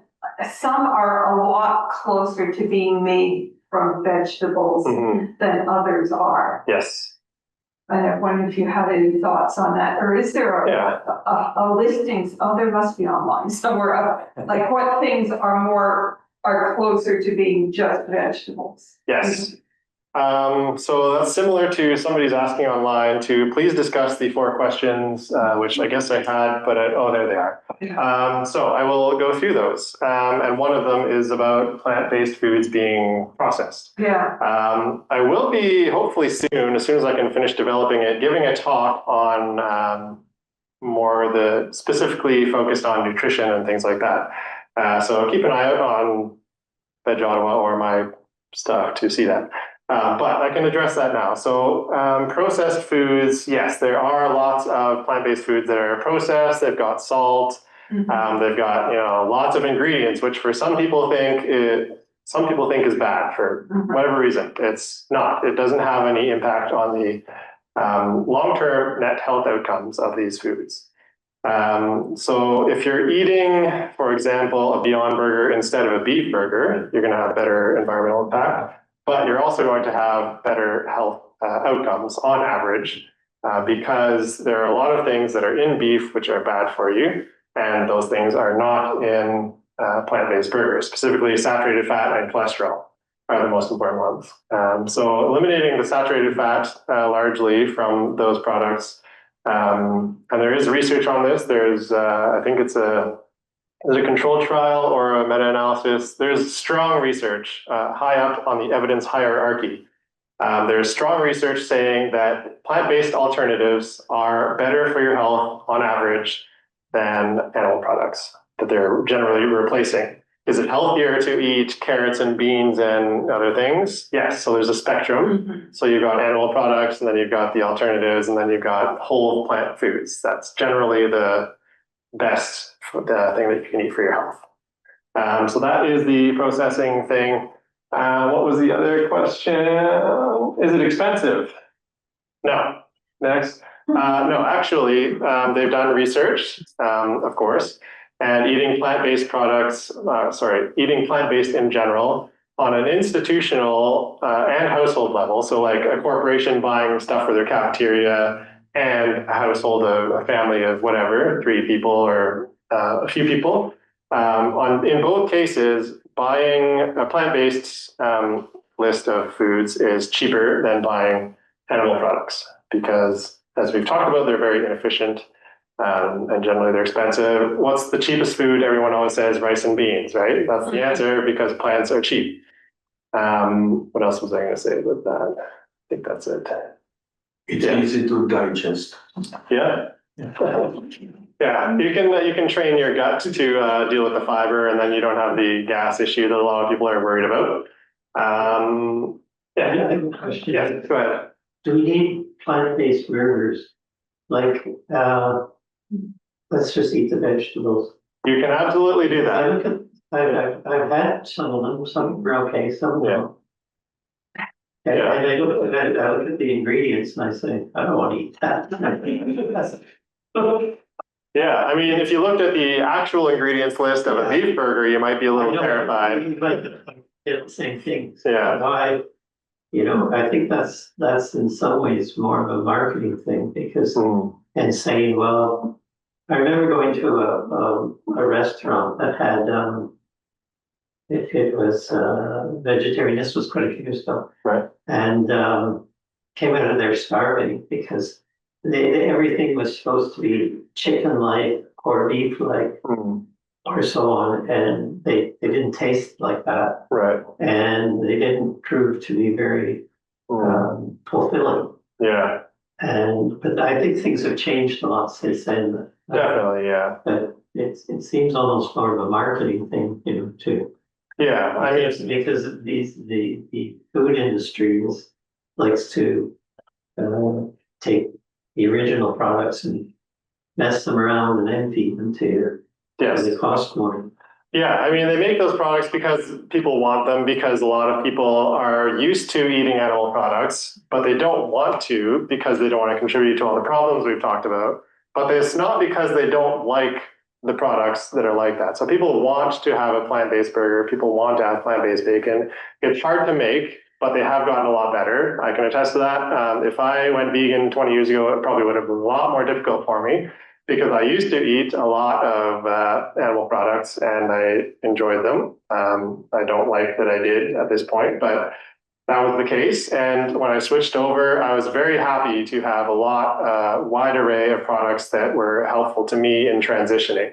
some are a lot closer to being made from vegetables than others are. Yes. And I wonder if you have any thoughts on that, or is there a listings? Oh, there must be online somewhere. Like what things are closer to being just vegetables? Yes. So that's similar to somebody's asking online to please discuss the 4 questions, which I guess I had, but there they are. So I will go through those. And one of them is about plant-based foods being processed. Yeah. I will be hopefully soon, as soon as I can finish developing it, giving a talk on more specifically focused on nutrition and things like that. So keep an eye out on VegOttawa or my stuff to see that. But I can address that now. So processed foods, yes, there are lots of plant-based foods that are processed. They've got salt. They've got lots of ingredients, which for some people think is bad for whatever reason. It's not. It doesn't have any impact on the long-term net health outcomes of these foods. So if you're eating, for example, a Beyond Burger instead of a beef burger, you're going to have better environmental impact. But you're also going to have better health outcomes on average because there are a lot of things that are in beef which are bad for you, and those things are not in plant-based burgers. Specifically, saturated fat and cholesterol are the most important ones. So eliminating the saturated fat largely from those products, and there is research on this. There's, I think it's a controlled trial or a meta-analysis. There's strong research high up on the evidence hierarchy. There's strong research saying that plant-based alternatives are better for your health on average than animal products that they're generally replacing. Is it healthier to eat carrots and beans and other things? Yes, so there's a spectrum. So you've got animal products, and then you've got the alternatives, and then you've got whole plant foods. That's generally the best thing that you can eat for your health. So that is the processing thing. What was the other question? Is it expensive? No. Next. No, actually, they've done research, of course, and eating plant-based products, eating plant-based in general on an institutional and household level. So like a corporation buying stuff for their cafeteria and a household of a family of whatever, 3 people or a few people. In both cases, buying a plant-based list of foods is cheaper than buying animal products because, as we've talked about, they're very inefficient and generally they're expensive. What's the cheapest food? Everyone always says rice and beans, right? That's the answer because plants are cheap. What else was I going to say about that? I think that's it. It's easy to digest. Yeah. Yeah, you can train your gut to deal with the fiber, and then you don't have the gas issue that a lot of people are worried about. I have a question. Yeah, go ahead. Do we need plant-based burgers? Like, let's just eat the vegetables. You can absolutely do I that. look at, I've had some of them, some were okay, some Yeah. And Yeah. I look at the ingredients and I say, I don't want to eat that. Yeah, I mean, if you looked at the actual ingredients list of a beef burger, you might be a little terrified. But it's the same thing. Yeah. I think that's in some ways more of a marketing thing because and saying, well, I remember going to a restaurant that had it was vegetarian. This was quite a few years ago, Right. And came out of there starving because everything was supposed to be chicken-like or beef-like or so on, and they didn't taste like that, Right. and they didn't prove to be very fulfilling. Yeah. But I think things have changed a lot since then. Definitely, yeah. But it seems almost more of a marketing thing, too. Yeah, I mean, Because the food industry likes to take the original products and mess them around and then feed them to you. yes. They cost more. Yeah, I mean, they make those products because people want them, because a lot of people are used to eating animal products, but they don't want to because they don't want to contribute to all the problems we've talked about. But it's not because they don't like the products that are like that. So people want to have a plant-based burger. People want to have plant-based bacon. It's hard to make, but they have gotten a lot better. I can attest to that. If I went vegan 20 years ago, it probably would have been a lot more difficult for me because I used to eat a lot of animal products and I enjoyed them. I don't like that I did at this point, but that was the case. And when I switched over, I was very happy to have a wide array of products that were helpful to me in transitioning.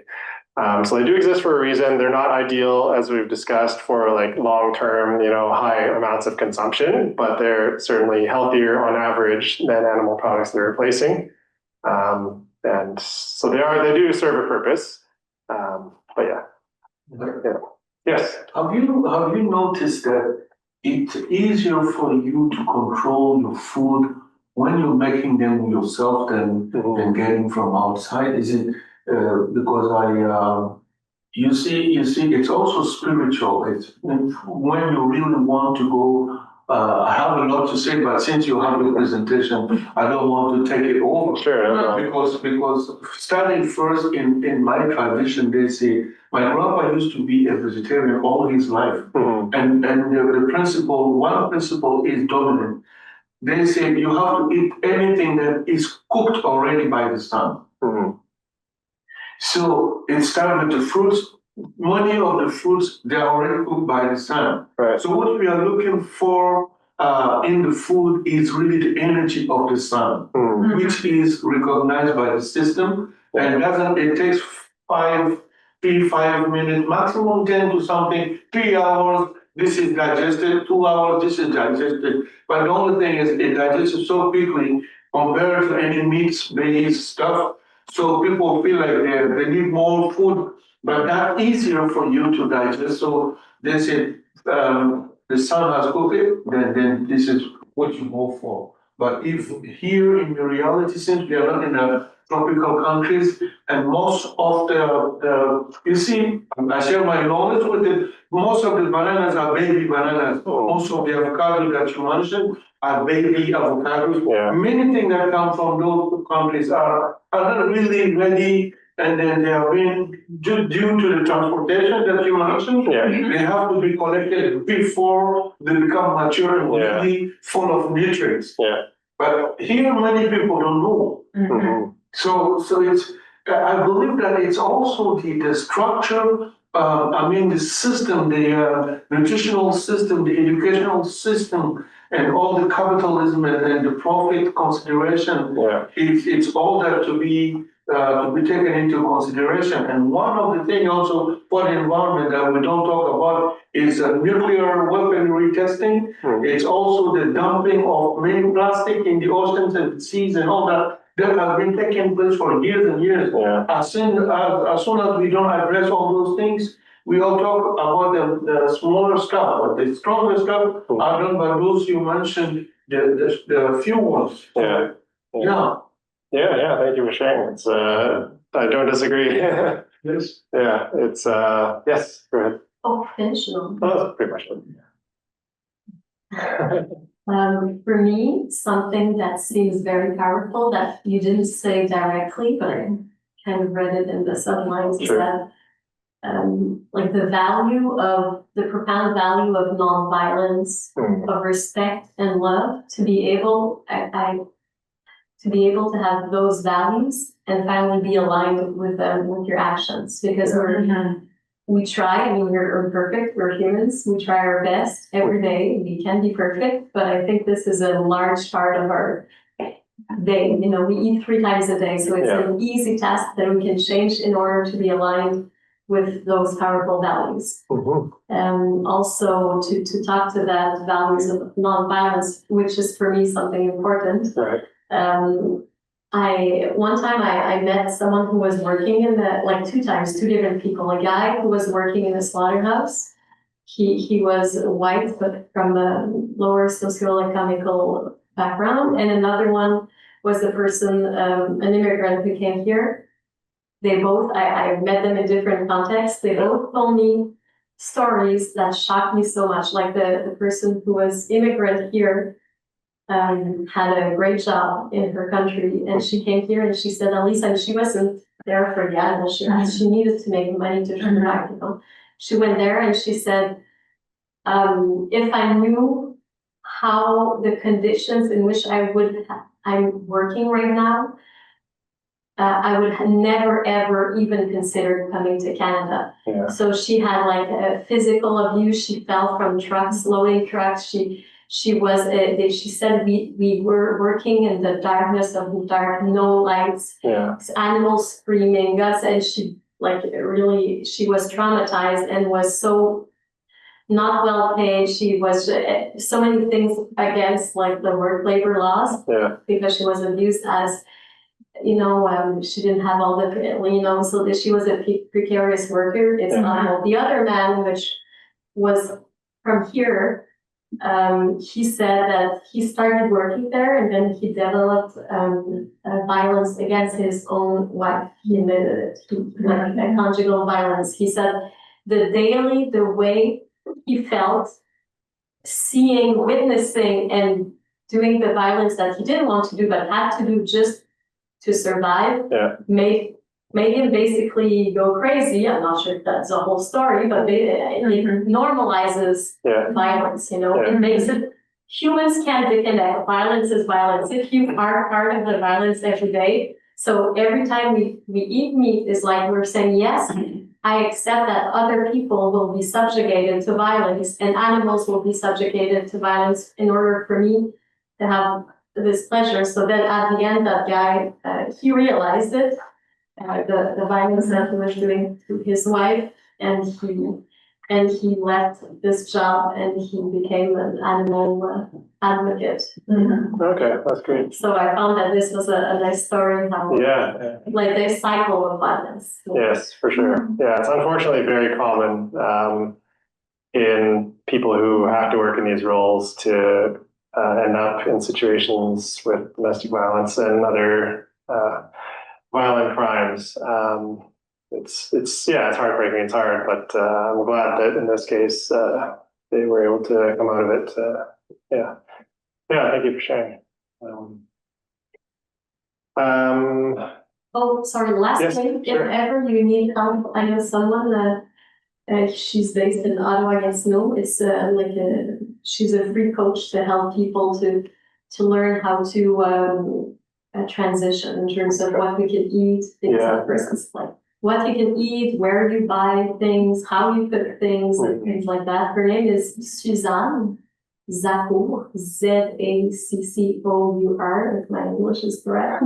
So they do exist for a reason. They're not ideal, as we've discussed, for like long-term, high amounts of consumption, but they're certainly healthier on average than animal products they're replacing. And so they do serve a purpose. But yeah. Yes. Have you noticed that it's easier for you to control your food when you're making them yourself than getting from outside? Is it because you see, it's also spiritual. It's when you really want to go. I have a lot to say, but since you have the presentation, I don't want to take it over. Sure. Because starting first in my tradition, they say my grandpa used to be a vegetarian all his life, and one principle is dominant. They say you have to eat anything that is cooked already by the sun. So it started with the fruits. Many of the fruits, they are already cooked by the sun. Right. So what we are looking for in the food is really the energy of the sun, which is recognized by the system. And it takes 5 minutes, maximum 10 to something, 3 hours, this is digested, 2 hours, this is digested. But the only thing is it digests so quickly compared to any meat-based stuff. So people feel like they need more food, but not easier for you to digest. So they say the sun has cooked it, then this is what you go for. But if here in the reality, since we are not in the tropical countries, and most of you see, I share my knowledge with it, most of the bananas are baby bananas. Most of the avocado that you mentioned are baby avocados. Yeah. Many things that come from those countries are not really ready and then they are being, due to the transportation that you mentioned, Yeah. they have to be collected before they become mature and really full of nutrients. Yeah. But here, many people don't know. Mhm. So it's, I believe that it's also the structure, the system, the nutritional system, the educational system, and all the capitalism and the profit consideration. Yeah. It's all that to be taken into consideration. And one of the things also for the environment that we don't talk about is nuclear weaponry testing. It's also the dumping of many plastic in the oceans and the seas and all that has been taking place for years and years. Yeah. As soon as we don't address all those things, we all talk about the smaller stuff, but the stronger stuff are done by those you mentioned, the few ones. Yeah. Yeah. Yeah, thank you for sharing. It's, I don't disagree. Yes. Yeah, it's, yes, go ahead. Oh, finish them. Oh, that's pretty much it. For me, something that seems very powerful that you didn't say directly, but I kind of read it in the sublines is Sure. that like the profound value of nonviolence, of respect and love, to be able, to be able to have those values and finally be aligned with them, with your actions, because we try, we're perfect, we're humans, we try our best every day, we can be perfect, but I think this is a large part of our day, we eat 3 times a day, so it's an easy task that we can change in order to be aligned with those powerful values. Also to talk to that values of nonviolence, which is for me something important. Right. One time I met someone who was working in 2 times, 2 different people. A guy who was working in a slaughterhouse. He was white, but from a lower socioeconomical background. And another one was a person, an immigrant who came here. They both, I met them in different contexts. They both told me stories that shocked me so much. Like the person who was immigrant here, had a great job in her country, and she came here and she said, at least, and she wasn't there for the animals, she needed to make money to survive, She went there and she said, if I knew how the conditions in which I'm working right now, I would have never ever even considered coming to Canada. Yeah. So she had like a physical abuse. She fell from trucks, loading trucks. She said we were working in the darkness of the dark, no lights, animals screaming, guts, and she was traumatized and was so not well paid. She was so many things against like the work labor laws because she was abused as she didn't have all the, so that she was a precarious worker. It's not. The other man, which was from here, he said that he started working there and then he developed violence against his own wife. He admitted it, like conjugal violence. He said the way he felt, witnessing and doing the violence that he didn't want to do but had to do just to survive, made him basically go crazy. I'm not sure if that's a whole story, but it normalizes violence, It makes it, humans can't disconnect. Violence is violence. If you are part of the violence every day, so every time we eat meat, is like we're saying, yes, I accept that other people will be subjugated to violence and animals will be subjugated to violence in order for me to have this pleasure. So then at the end, that guy, he realized it, the violence that he was doing to his wife, and he left this job and he became an animal advocate. Okay, that's great. So I found that this was a nice story how like this cycle of violence. Yes, for sure. Yeah, it's unfortunately very common in people who have to work in these roles to end up in situations with domestic violence and other violent crimes. It's heartbreaking. It's hard, but I'm glad that in this case they were able to come out of it. Thank you for sharing. Oh, sorry, last Yes, thing, if sure. ever you need help, I know someone, she's based in Ottawa, I guess, no, it's she's a free coach to help people to learn how to transition in terms of what we can eat, things Yeah. like, for instance, like what you can eat, where you buy things, how you cook things, and Mhm. things like that. Her name is Suzanne Zaccour, Zaccour, if my English is correct.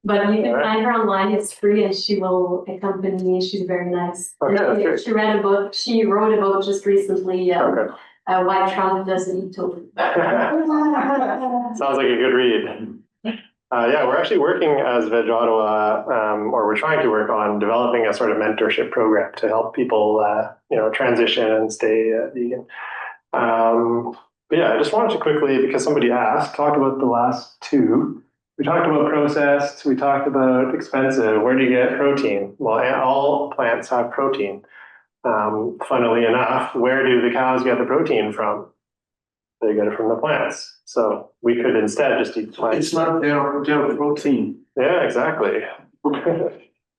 But you can Alright. find her online, it's free, and she will accompany me, she's very nice. Okay, that's And great. she read a book, she wrote a book just recently, Okay. Why Trump Doesn't Eat Tofu. Sounds like a good read. Yeah, we're actually working as VegOttawa, or we're trying to work on developing a sort of mentorship program to help people, transition and stay vegan. But yeah, I just wanted to quickly, because somebody asked, talk about the last two. We talked about processed, we talked about expensive. Where do you get protein? Well, all plants have protein. Funnily enough, where do the cows get the protein from? They get it from the plants. So we could instead just eat plants. It's not their protein. Yeah, exactly.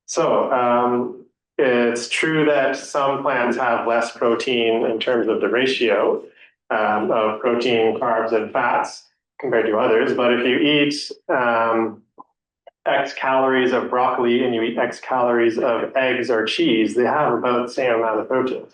So it's true that some plants have less protein in terms of the ratio of protein, carbs, and fats compared to others. But if you eat X calories of broccoli and you eat X calories of eggs or cheese, they have about the same amount of protein.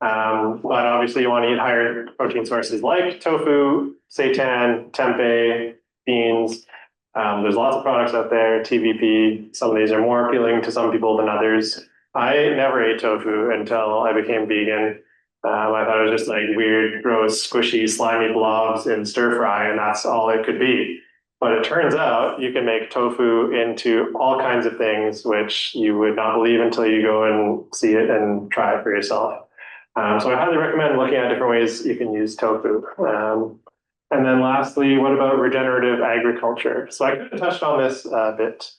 But obviously you want to eat higher protein sources like tofu, seitan, tempeh, beans. There's lots of products out there, TVP. Some of these are more appealing to some people than others. I never ate tofu until I became vegan. I thought it was just like weird, gross, squishy, slimy blobs in stir fry, and that's all it could be. But it turns out you can make tofu into all kinds of things, which you would not believe until you go and see it and try it for yourself. So I highly recommend looking at different ways you can use tofu. And then lastly, what about regenerative agriculture? So I kind of touched on this a bit.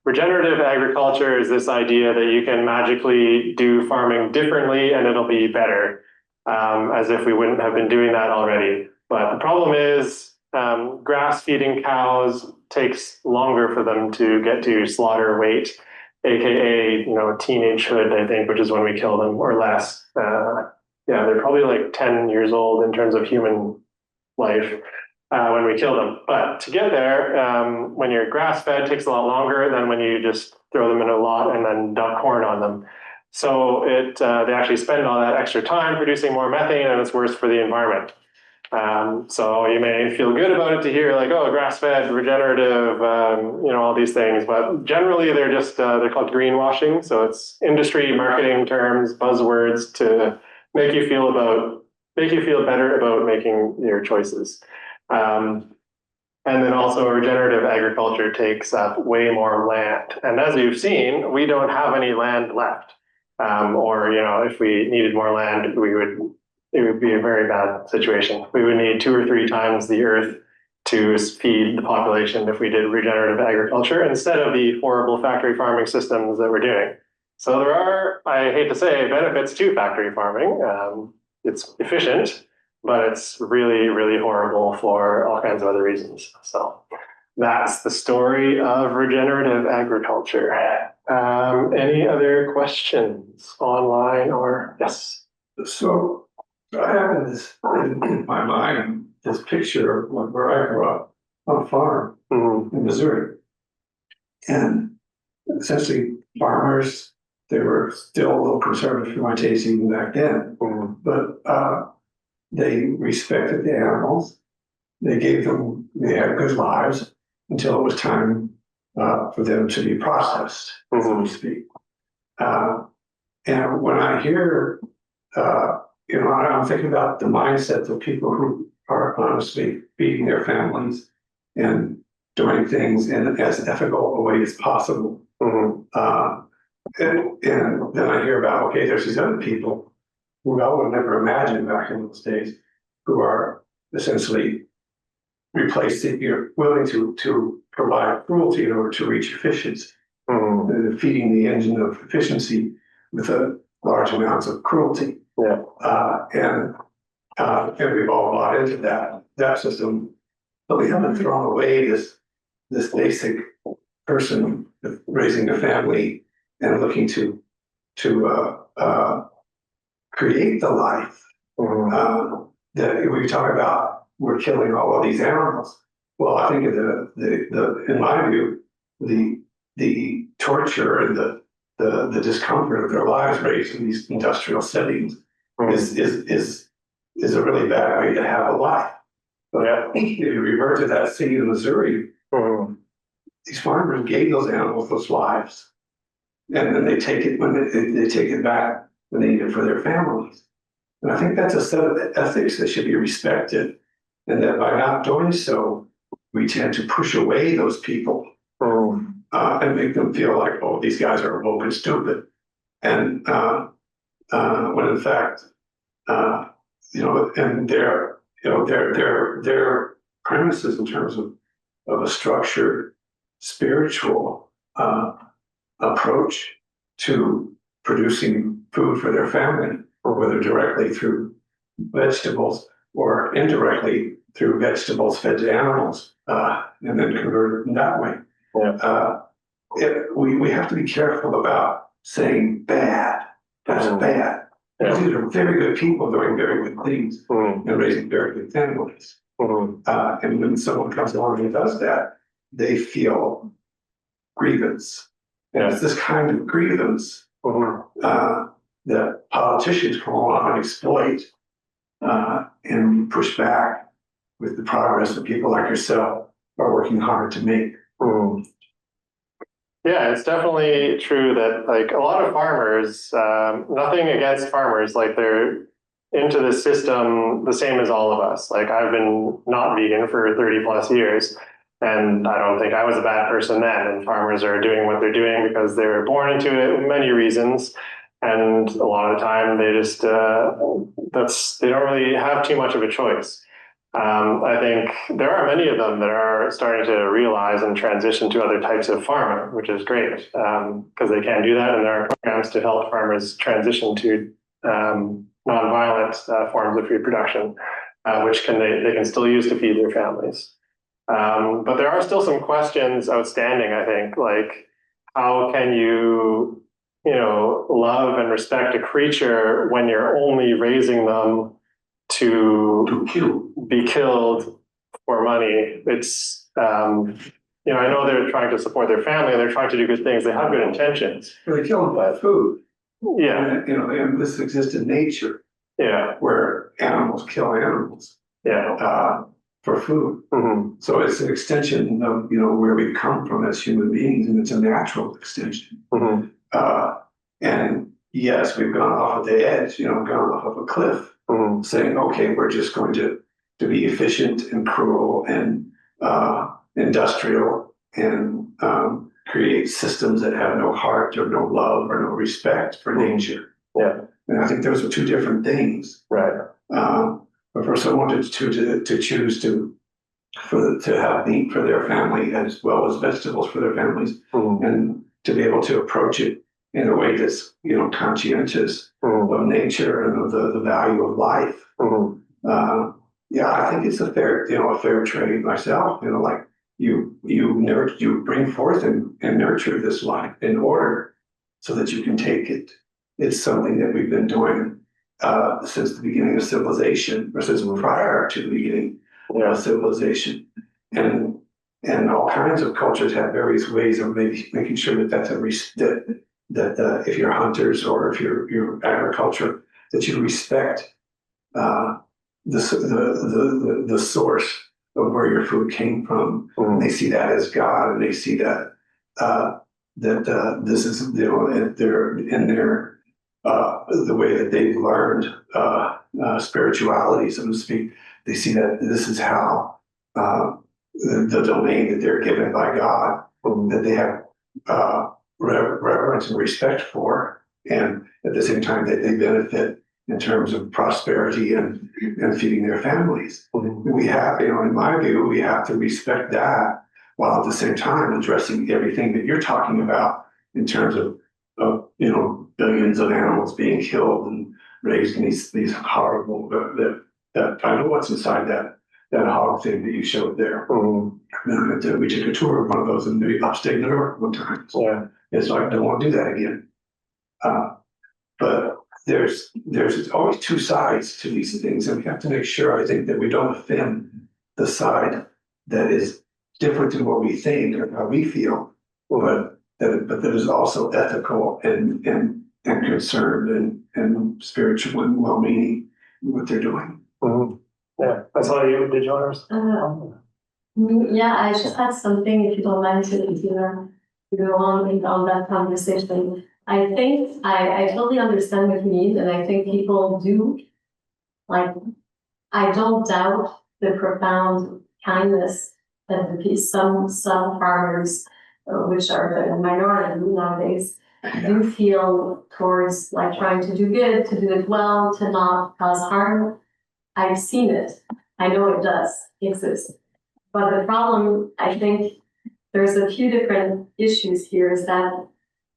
Regenerative agriculture is this idea that you can magically do farming differently and it'll be better, as if we wouldn't have been doing that already. But the problem is grass feeding cows takes longer for them to get to slaughter weight, aka teenagehood, I think, which is when we kill them, or less. Yeah, they're probably like 10 years old in terms of human life when we kill them. But to get there, when you're grass fed, takes a lot longer than when you just throw them in a lot and then dump corn on them. So they actually spend all that extra time producing more methane, and it's worse for the environment. So you may feel good about it to hear like, oh, grass-fed, regenerative, all these things, but generally they're just they're called greenwashing. So it's industry marketing terms, buzzwords to make you feel better about making your choices. And then also regenerative agriculture takes up way more land. And as you've seen, we don't have any land left. Or if we needed more land, it would be a very bad situation. We would need 2 or 3 times the earth to feed the population if we did regenerative agriculture instead of the horrible factory farming systems that we're doing. So there are, I hate to say, benefits to factory farming. It's efficient, but it's really, really horrible for all kinds of other reasons. So that's the story of regenerative agriculture. Any other questions online or yes? So I have in my mind this picture of where I grew up on a farm in Missouri. And essentially farmers, they were still a little conservative for my taste even back then. But they respected the animals. They had good lives until it was time for them to be processed, so to speak. And when I hear, I'm thinking about the mindset of people who are honestly feeding their families and doing things in as ethical a way as possible. And then I hear about, okay, there's these other people who I would never imagine back in those days who are essentially replacing, you're willing to provide cruelty in order to reach efficiency, feeding the engine of efficiency with large amounts of cruelty. Yeah. And we've all bought into that system, but we haven't thrown away this basic person raising a family and looking to create the life that we talk about. We're killing all of these animals. Well, I think in my view, the torture and the discomfort of their lives raised in these industrial settings is a really bad way to have a life. But if you revert to that city in Missouri, these farmers gave those animals those lives, and then they take it when they take it back when they need it for their families. And I think that's a set of ethics that should be respected, and that by not doing so, we tend to push away those people and make them feel like, oh, these guys are woke and stupid, and when in fact, and their premises in terms of a structured spiritual approach to producing food for their family, or whether directly through vegetables or indirectly through vegetables fed to animals, and then converted in that way. We have to be careful about saying bad. That's bad. Because these are very good people doing very good things and raising very good families. And when someone comes along and does that, they feel grievance. And it's this kind of grievance that politicians come along and exploit and push back with the progress that people like yourself are working hard to make. Yeah, it's definitely true that like a lot of farmers, nothing against farmers, like they're into the system the same as all of us. Like I've been not vegan for 30 plus years, and I don't think I was a bad person then. And farmers are doing what they're doing because they were born into it, many reasons. And a lot of the time they just, they don't really have too much of a choice. I think there are many of them that are starting to realize and transition to other types of farming, which is great because they can do that, and there are programs to help farmers transition to nonviolent forms of food production, which they can still use to feed their families. But there are still some questions outstanding, I think, like how can you love and respect a creature when you're only raising them to be killed for money? It's, I know they're trying to support their family and they're trying to do good things. They have good intentions. They kill them by food. Yeah. And this exists in nature. Yeah. Where animals kill animals. Yeah. For food. So it's an extension of, where we come from as human beings, and it's a natural extension. And yes, we've gone off of the edge, gone off of a cliff. Saying, okay, we're just going to be efficient and cruel and industrial and create systems that have no heart or no love or no respect for nature. Yeah. And I think those are two different things. Right. But for someone to choose to have meat for their family as well as vegetables for their families, and to be able to approach it in a way that's conscientious of nature and of the value of life. I think it's a fair trade myself. Like you bring forth and nurture this life in order so that you can take it. It's something that we've been doing since the beginning of civilization, or since prior to the beginning of civilization, and all kinds of cultures have various ways of making sure that that's that if you're hunters or if you're agriculture, that you respect the source of where your food came from. And they see that as God, and they see that this is they're in their the way that they've learned spirituality, so to speak. They see that this is how the domain that they're given by God, that they have reverence and respect for, and at the same time that they benefit in terms of prosperity and feeding their families. We have, in my view, we have to respect that while at the same time addressing everything that you're talking about in terms of billions of animals being killed and raised in these horrible, that I know what's inside that hog thing that you showed there. We took a tour of one of those in the upstate New York one time. Yeah. It's like, I don't want to do that again. But there's always two sides to these things, and we have to make sure, I think, that we don't offend the side that is different than what we think or how we feel, but that is also ethical and concerned and spiritual and well-meaning in what they're doing. Yeah, I saw you. Did yours? Yeah, I just had something, if you don't mind, to go on that conversation. I think I totally understand what you mean, and I think people do, like, I don't doubt the profound kindness that some farmers, which are the minority nowadays, do feel towards, like, trying to do good, to do it well, to not cause harm. I've seen it. I know it does exist. But the problem, I think, there's a few different issues here, is that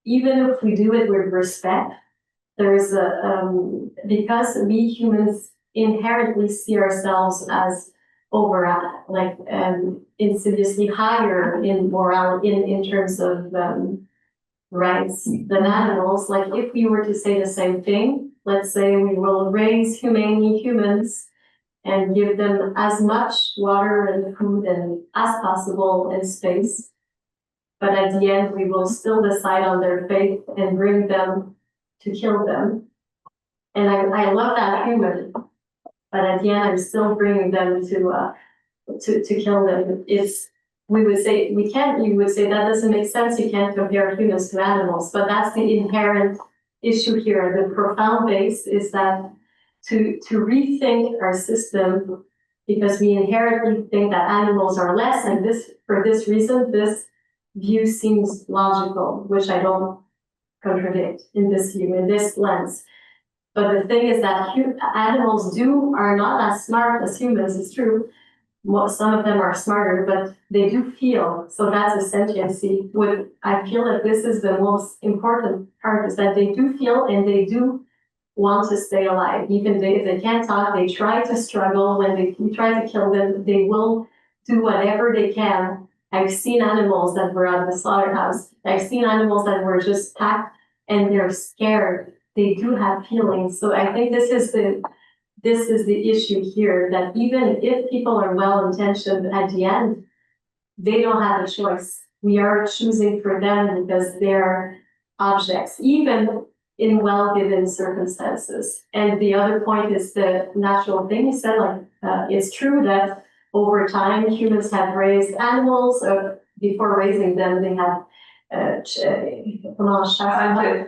even if we do it with respect, there's because we humans inherently see ourselves as insidiously higher in morality, in terms of rights than animals. Like, if we were to say the same thing, let's say we will raise humanely humans and give them as much water and food as possible and space. But at the end, we will still decide on their fate and bring them to kill them. And I love that human, but at the end, I'm still bringing them to kill them. You would say that doesn't make sense. You can't compare humans to animals, but that's the inherent issue here. The profound base is that to rethink our system, because we inherently think that animals are less, and for this reason, this view seems logical, which I don't contradict in this view, in this lens. But the thing is that animals are not as smart as humans, it's true. Some of them are smarter, but they do feel. So that's a sentiency. I feel that this is the most important part, is that they do feel and they do want to stay alive. Even if they can't talk, they try to struggle. When we try to kill them, they will do whatever they can. I've seen animals that were at the slaughterhouse. I've seen animals that were just packed and they're scared. They do have feelings. So I think this is the issue here, that even if people are well-intentioned, at the end, they don't have a choice. We are choosing for them because they're objects, even in well-given circumstances. And the other point is the natural thing you said, it's true that over time, humans have raised animals. Before raising them, they have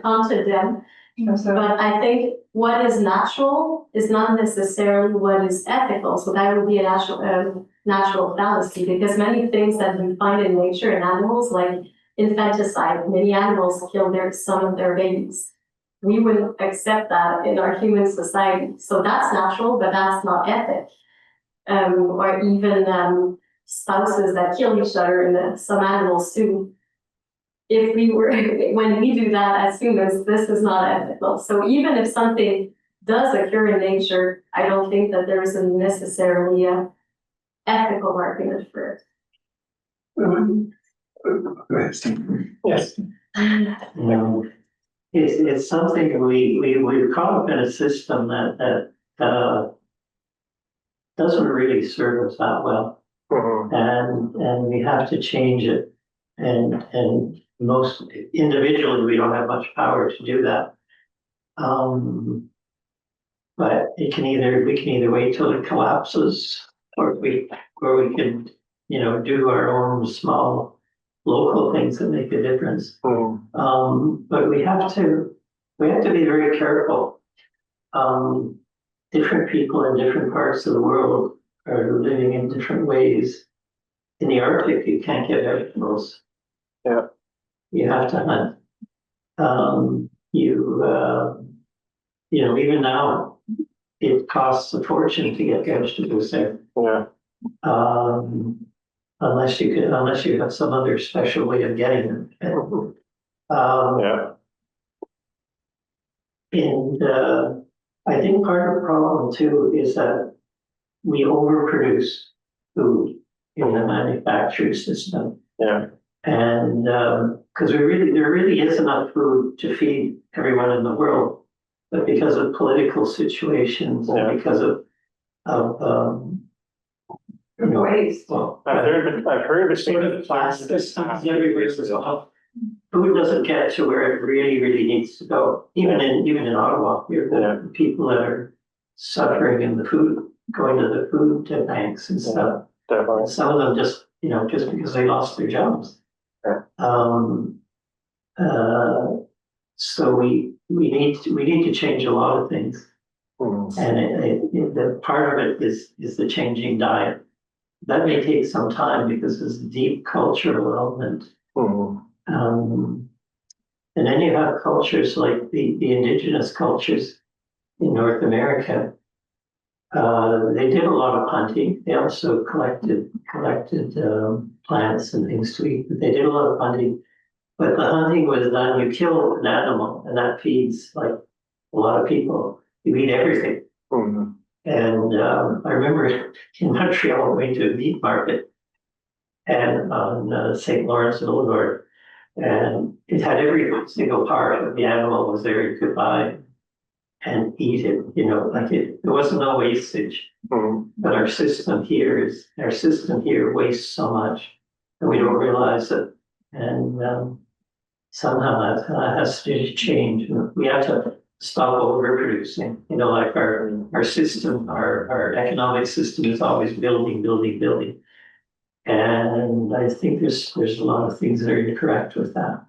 hunted them. But I think what is natural is not necessarily what is ethical. So that would be a natural fallacy, because many things that we find in nature in animals, like infanticide, many animals kill some of their babies. We wouldn't accept that in our human society. So that's natural, but that's not ethic. Or even spouses that kill each other, and some animals too. When we do that as humans, this is not ethical. So even if something does occur in nature, I don't think that there is necessarily an ethical argument for it. Go ahead, Steve. Yes. It's something we're caught up in a system that doesn't really serve us that well, and we have to change it. And most individually, we don't have much power to do that. But we can either wait till it collapses, or we can, do our own small local things that make a difference. But we have to be very careful. Different people in different parts of the world are living in different ways. In the Arctic, you can't get vegetables. Yeah. You have to hunt. Even now, it costs a fortune to get vegetables there. Yeah. Unless you have some other special way of getting them. Yeah. And I think part of the problem too is that we overproduce. food in the manufacturing system. Yeah. And, because there really is enough food to feed everyone in the world. But because of political situations and because of you know, Waste. well, I've heard sort of plastic systems everywhere as well. Food doesn't get to where it really needs to go. Even in Ottawa, here, the people that are suffering in the food, going to the food banks and stuff. Definitely. And some of them just because they lost their jobs. Yeah. So we need to change a lot of things. Mm. And the part of it is the changing diet. That may take some time because there's a deep cultural element. Mm. And then you have cultures like the indigenous cultures in North America. They did a lot of hunting. They also collected plants and things to eat. But they did a lot of hunting. But the hunting was done, you kill an animal and that feeds like a lot of people. You eat everything. Mm. And I remember in Montreal going to a meat market and on St. Lawrence Boulevard, and it had every single part of the animal was there. You could buy and eat it. You know, like there wasn't no wastage. Mm. But our system here wastes so much, and we don't realize it. And somehow that has to change. We have to stop overproducing. You know, like our system, our economic system is always building. And I think there's a lot of things that are incorrect with that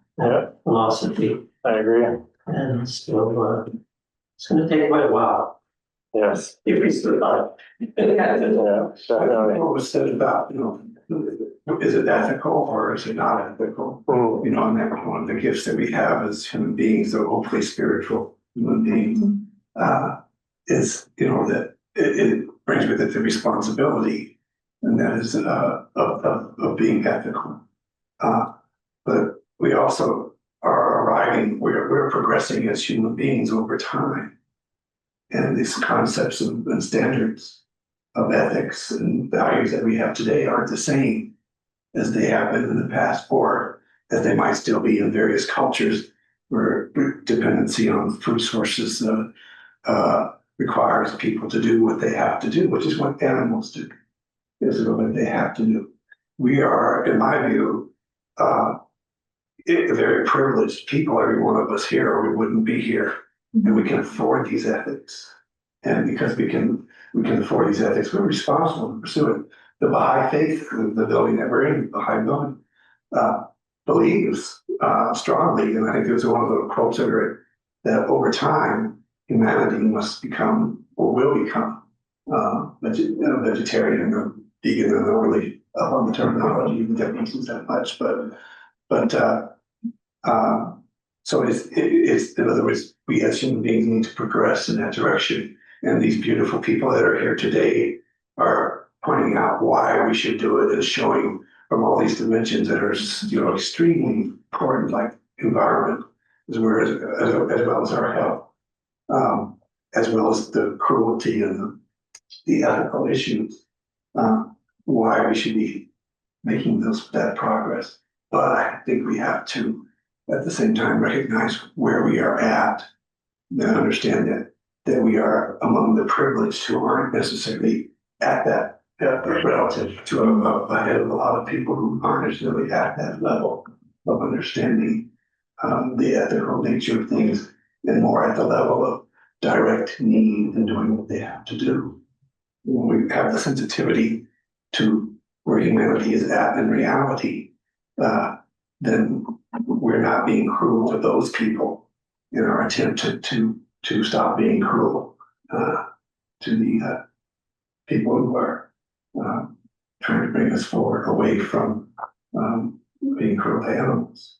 philosophy. I agree. And so it's going to take quite a while Yes. if we survive. Yeah. Definitely. What was said about, is it ethical or is it not ethical? Mm. And that one of the gifts that we have as human beings, or hopefully spiritual human beings, is, that it brings with it the responsibility, and that is of being ethical. But we also are we're progressing as human beings over time. And these concepts and standards of ethics and values that we have today aren't the same as they have been in the past, or as they might still be in various cultures where dependency on food sources requires people to do what they have to do, which is what animals do. This is what they have to do. We are, in my view, very privileged people, every one of us here, or we wouldn't be here. And we can afford these ethics. And because we can afford these ethics, we're responsible to pursue it. The Baha'i faith, the building that we're in, the Baha'i building, believes strongly, and I think there's one of the quotes of it, that over time, humanity must become, or will become, vegetarian or vegan. And not really up on the terminology, the differences that much, but so it's in other words, we as human beings need to progress in that direction. And these beautiful people that are here today are pointing out why we should do it, and showing from all these dimensions that are, extremely important, like environment, as well as our health, as well as the cruelty and the ethical issues, why we should be making that progress. But I think we have to, at the same time, recognize where we are at, and understand that we are among the privileged who aren't necessarily at that relative to ahead of a lot of people who aren't necessarily at that level of understanding the ethical nature of things, and more at the level of direct need and doing what they have to do. When we have the sensitivity to where humanity is at in reality, then we're not being cruel to those people in our attempt to stop being cruel to the people who are trying to bring us forward away from being cruel to animals.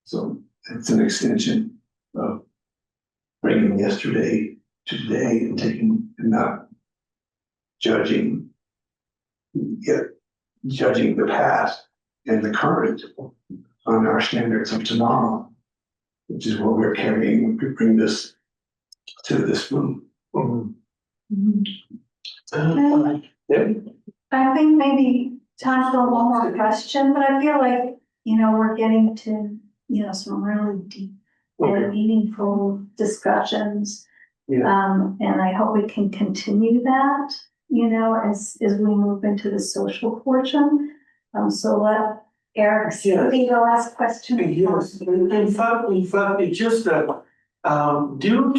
So it's an extension of bringing yesterday to today, and not judging the past and the current on our standards of tomorrow, which is what we're carrying when we bring this to this room. Yeah. I think maybe time for one more question, but I feel like, we're getting to, some really deep and meaningful discussions. And I hope we can continue that, as we move into the social portion. So let Eric see Yes. the last question. Yes, in fact, it's just that, due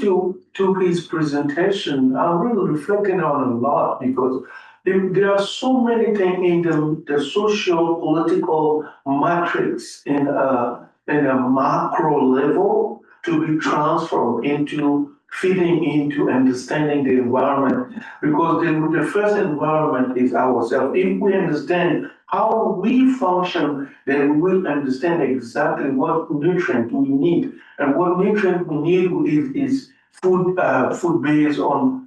to his presentation, I'm really reflecting on a lot because there are so many things in the social political matrix in a macro level to be transformed into fitting into understanding the environment, because the first environment is ourselves. If we understand how we function, then we will understand exactly what nutrient we need. And what nutrient we need is food, food based on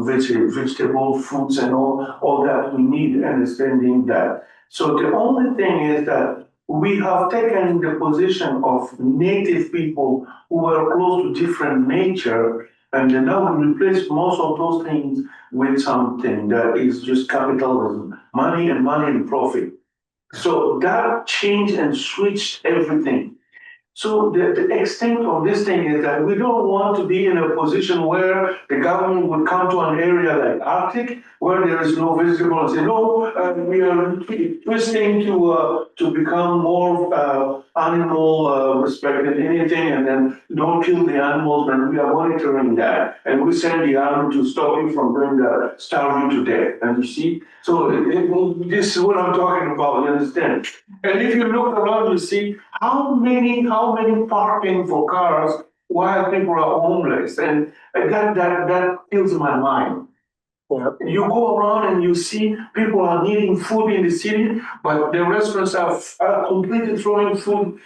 vegetable, fruits and all that we need, understanding that. So the only thing is that we have taken the position of native people who are close to different nature, and then now we replace most of those things with something that is just capitalism, money and profit. So that changed and switched everything. So the extent of this thing is that we don't want to be in a position where the government would come to an area like Arctic where there is no vegetable and say, no, we are twisting to become more animal respect than anything, and then don't kill the animals, and we are monitoring that. And we send the army to stop you from doing that, starve you to death. And you see, so this is what I'm talking about, you understand? And if you look around, you see how many parking for cars while people are homeless, and that fills my mind. Yeah. You go around and you see people are needing food in the city, but the restaurants are completely throwing food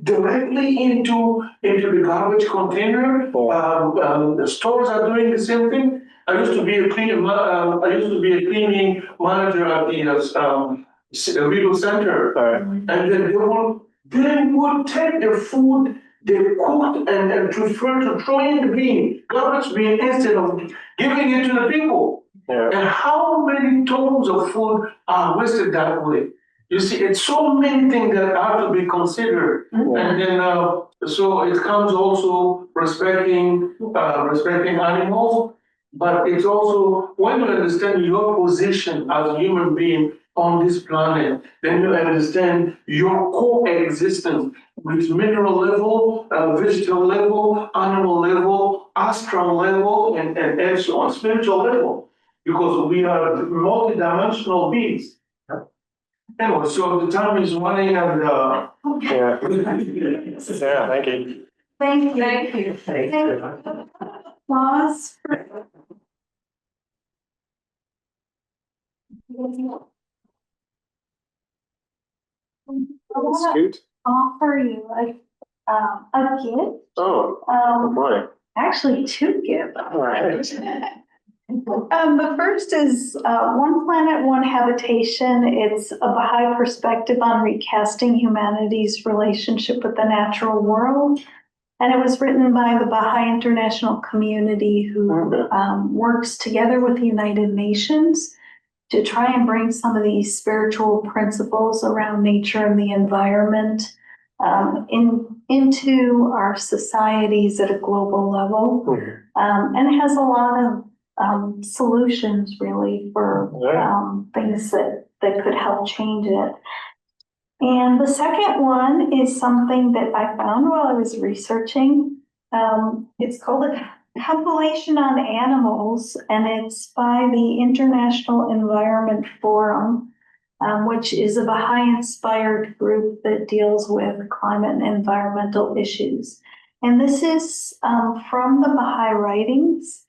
directly into the garbage container. The stores are doing the same thing. I used to be a cleaning manager at the Riddle Center, and then they would take the food they cooked and prefer to throw in the garbage bin, instead of giving it to the people. Yeah. And how many tons of food are wasted that way? You see, it's so many things that have to be considered. And then, so it comes also respecting animals, but it's also when you understand your position as a human being on this planet, then you understand your coexistence with mineral level, vegetable level, animal level, astral level, and so on, spiritual level, because we are multidimensional beings. Anyway, so the time is running, and Yeah. Yeah, thank you. Thank you. Thank you. Thanks very much. Applause. I want to Scoot? offer you a gift. Oh, boy. Actually, two gifts. All right. The first is One Planet, One Habitation. It's a Baha'i perspective on recasting humanity's relationship with the natural world. And it was written by the Baha'i International Community, who works together with the United Nations to try and bring some of these spiritual principles around nature and the environment into our societies at a global level. And it has a lot of solutions really for things that could help change it. And the second one is something that I found while I was researching. It's called a compilation on animals, and it's by the International Environment Forum, which is a Baha'i-inspired group that deals with climate and environmental issues. And this is from the Baha'i writings,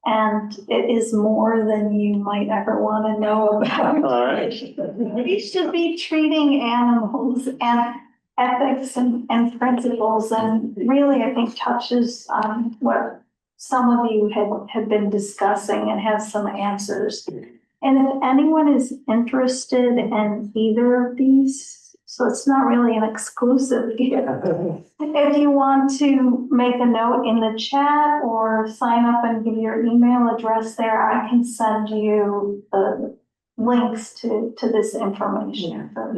and it is more than you might ever want to know about. All right. We should be treating animals and ethics and principles, and really, I think, touches on what some of you had been discussing and has some answers. And if anyone is interested in either of these, so it's not really an exclusive gift. If you want to make a note in the chat or sign up and give your email address there, I can send you the links to this information for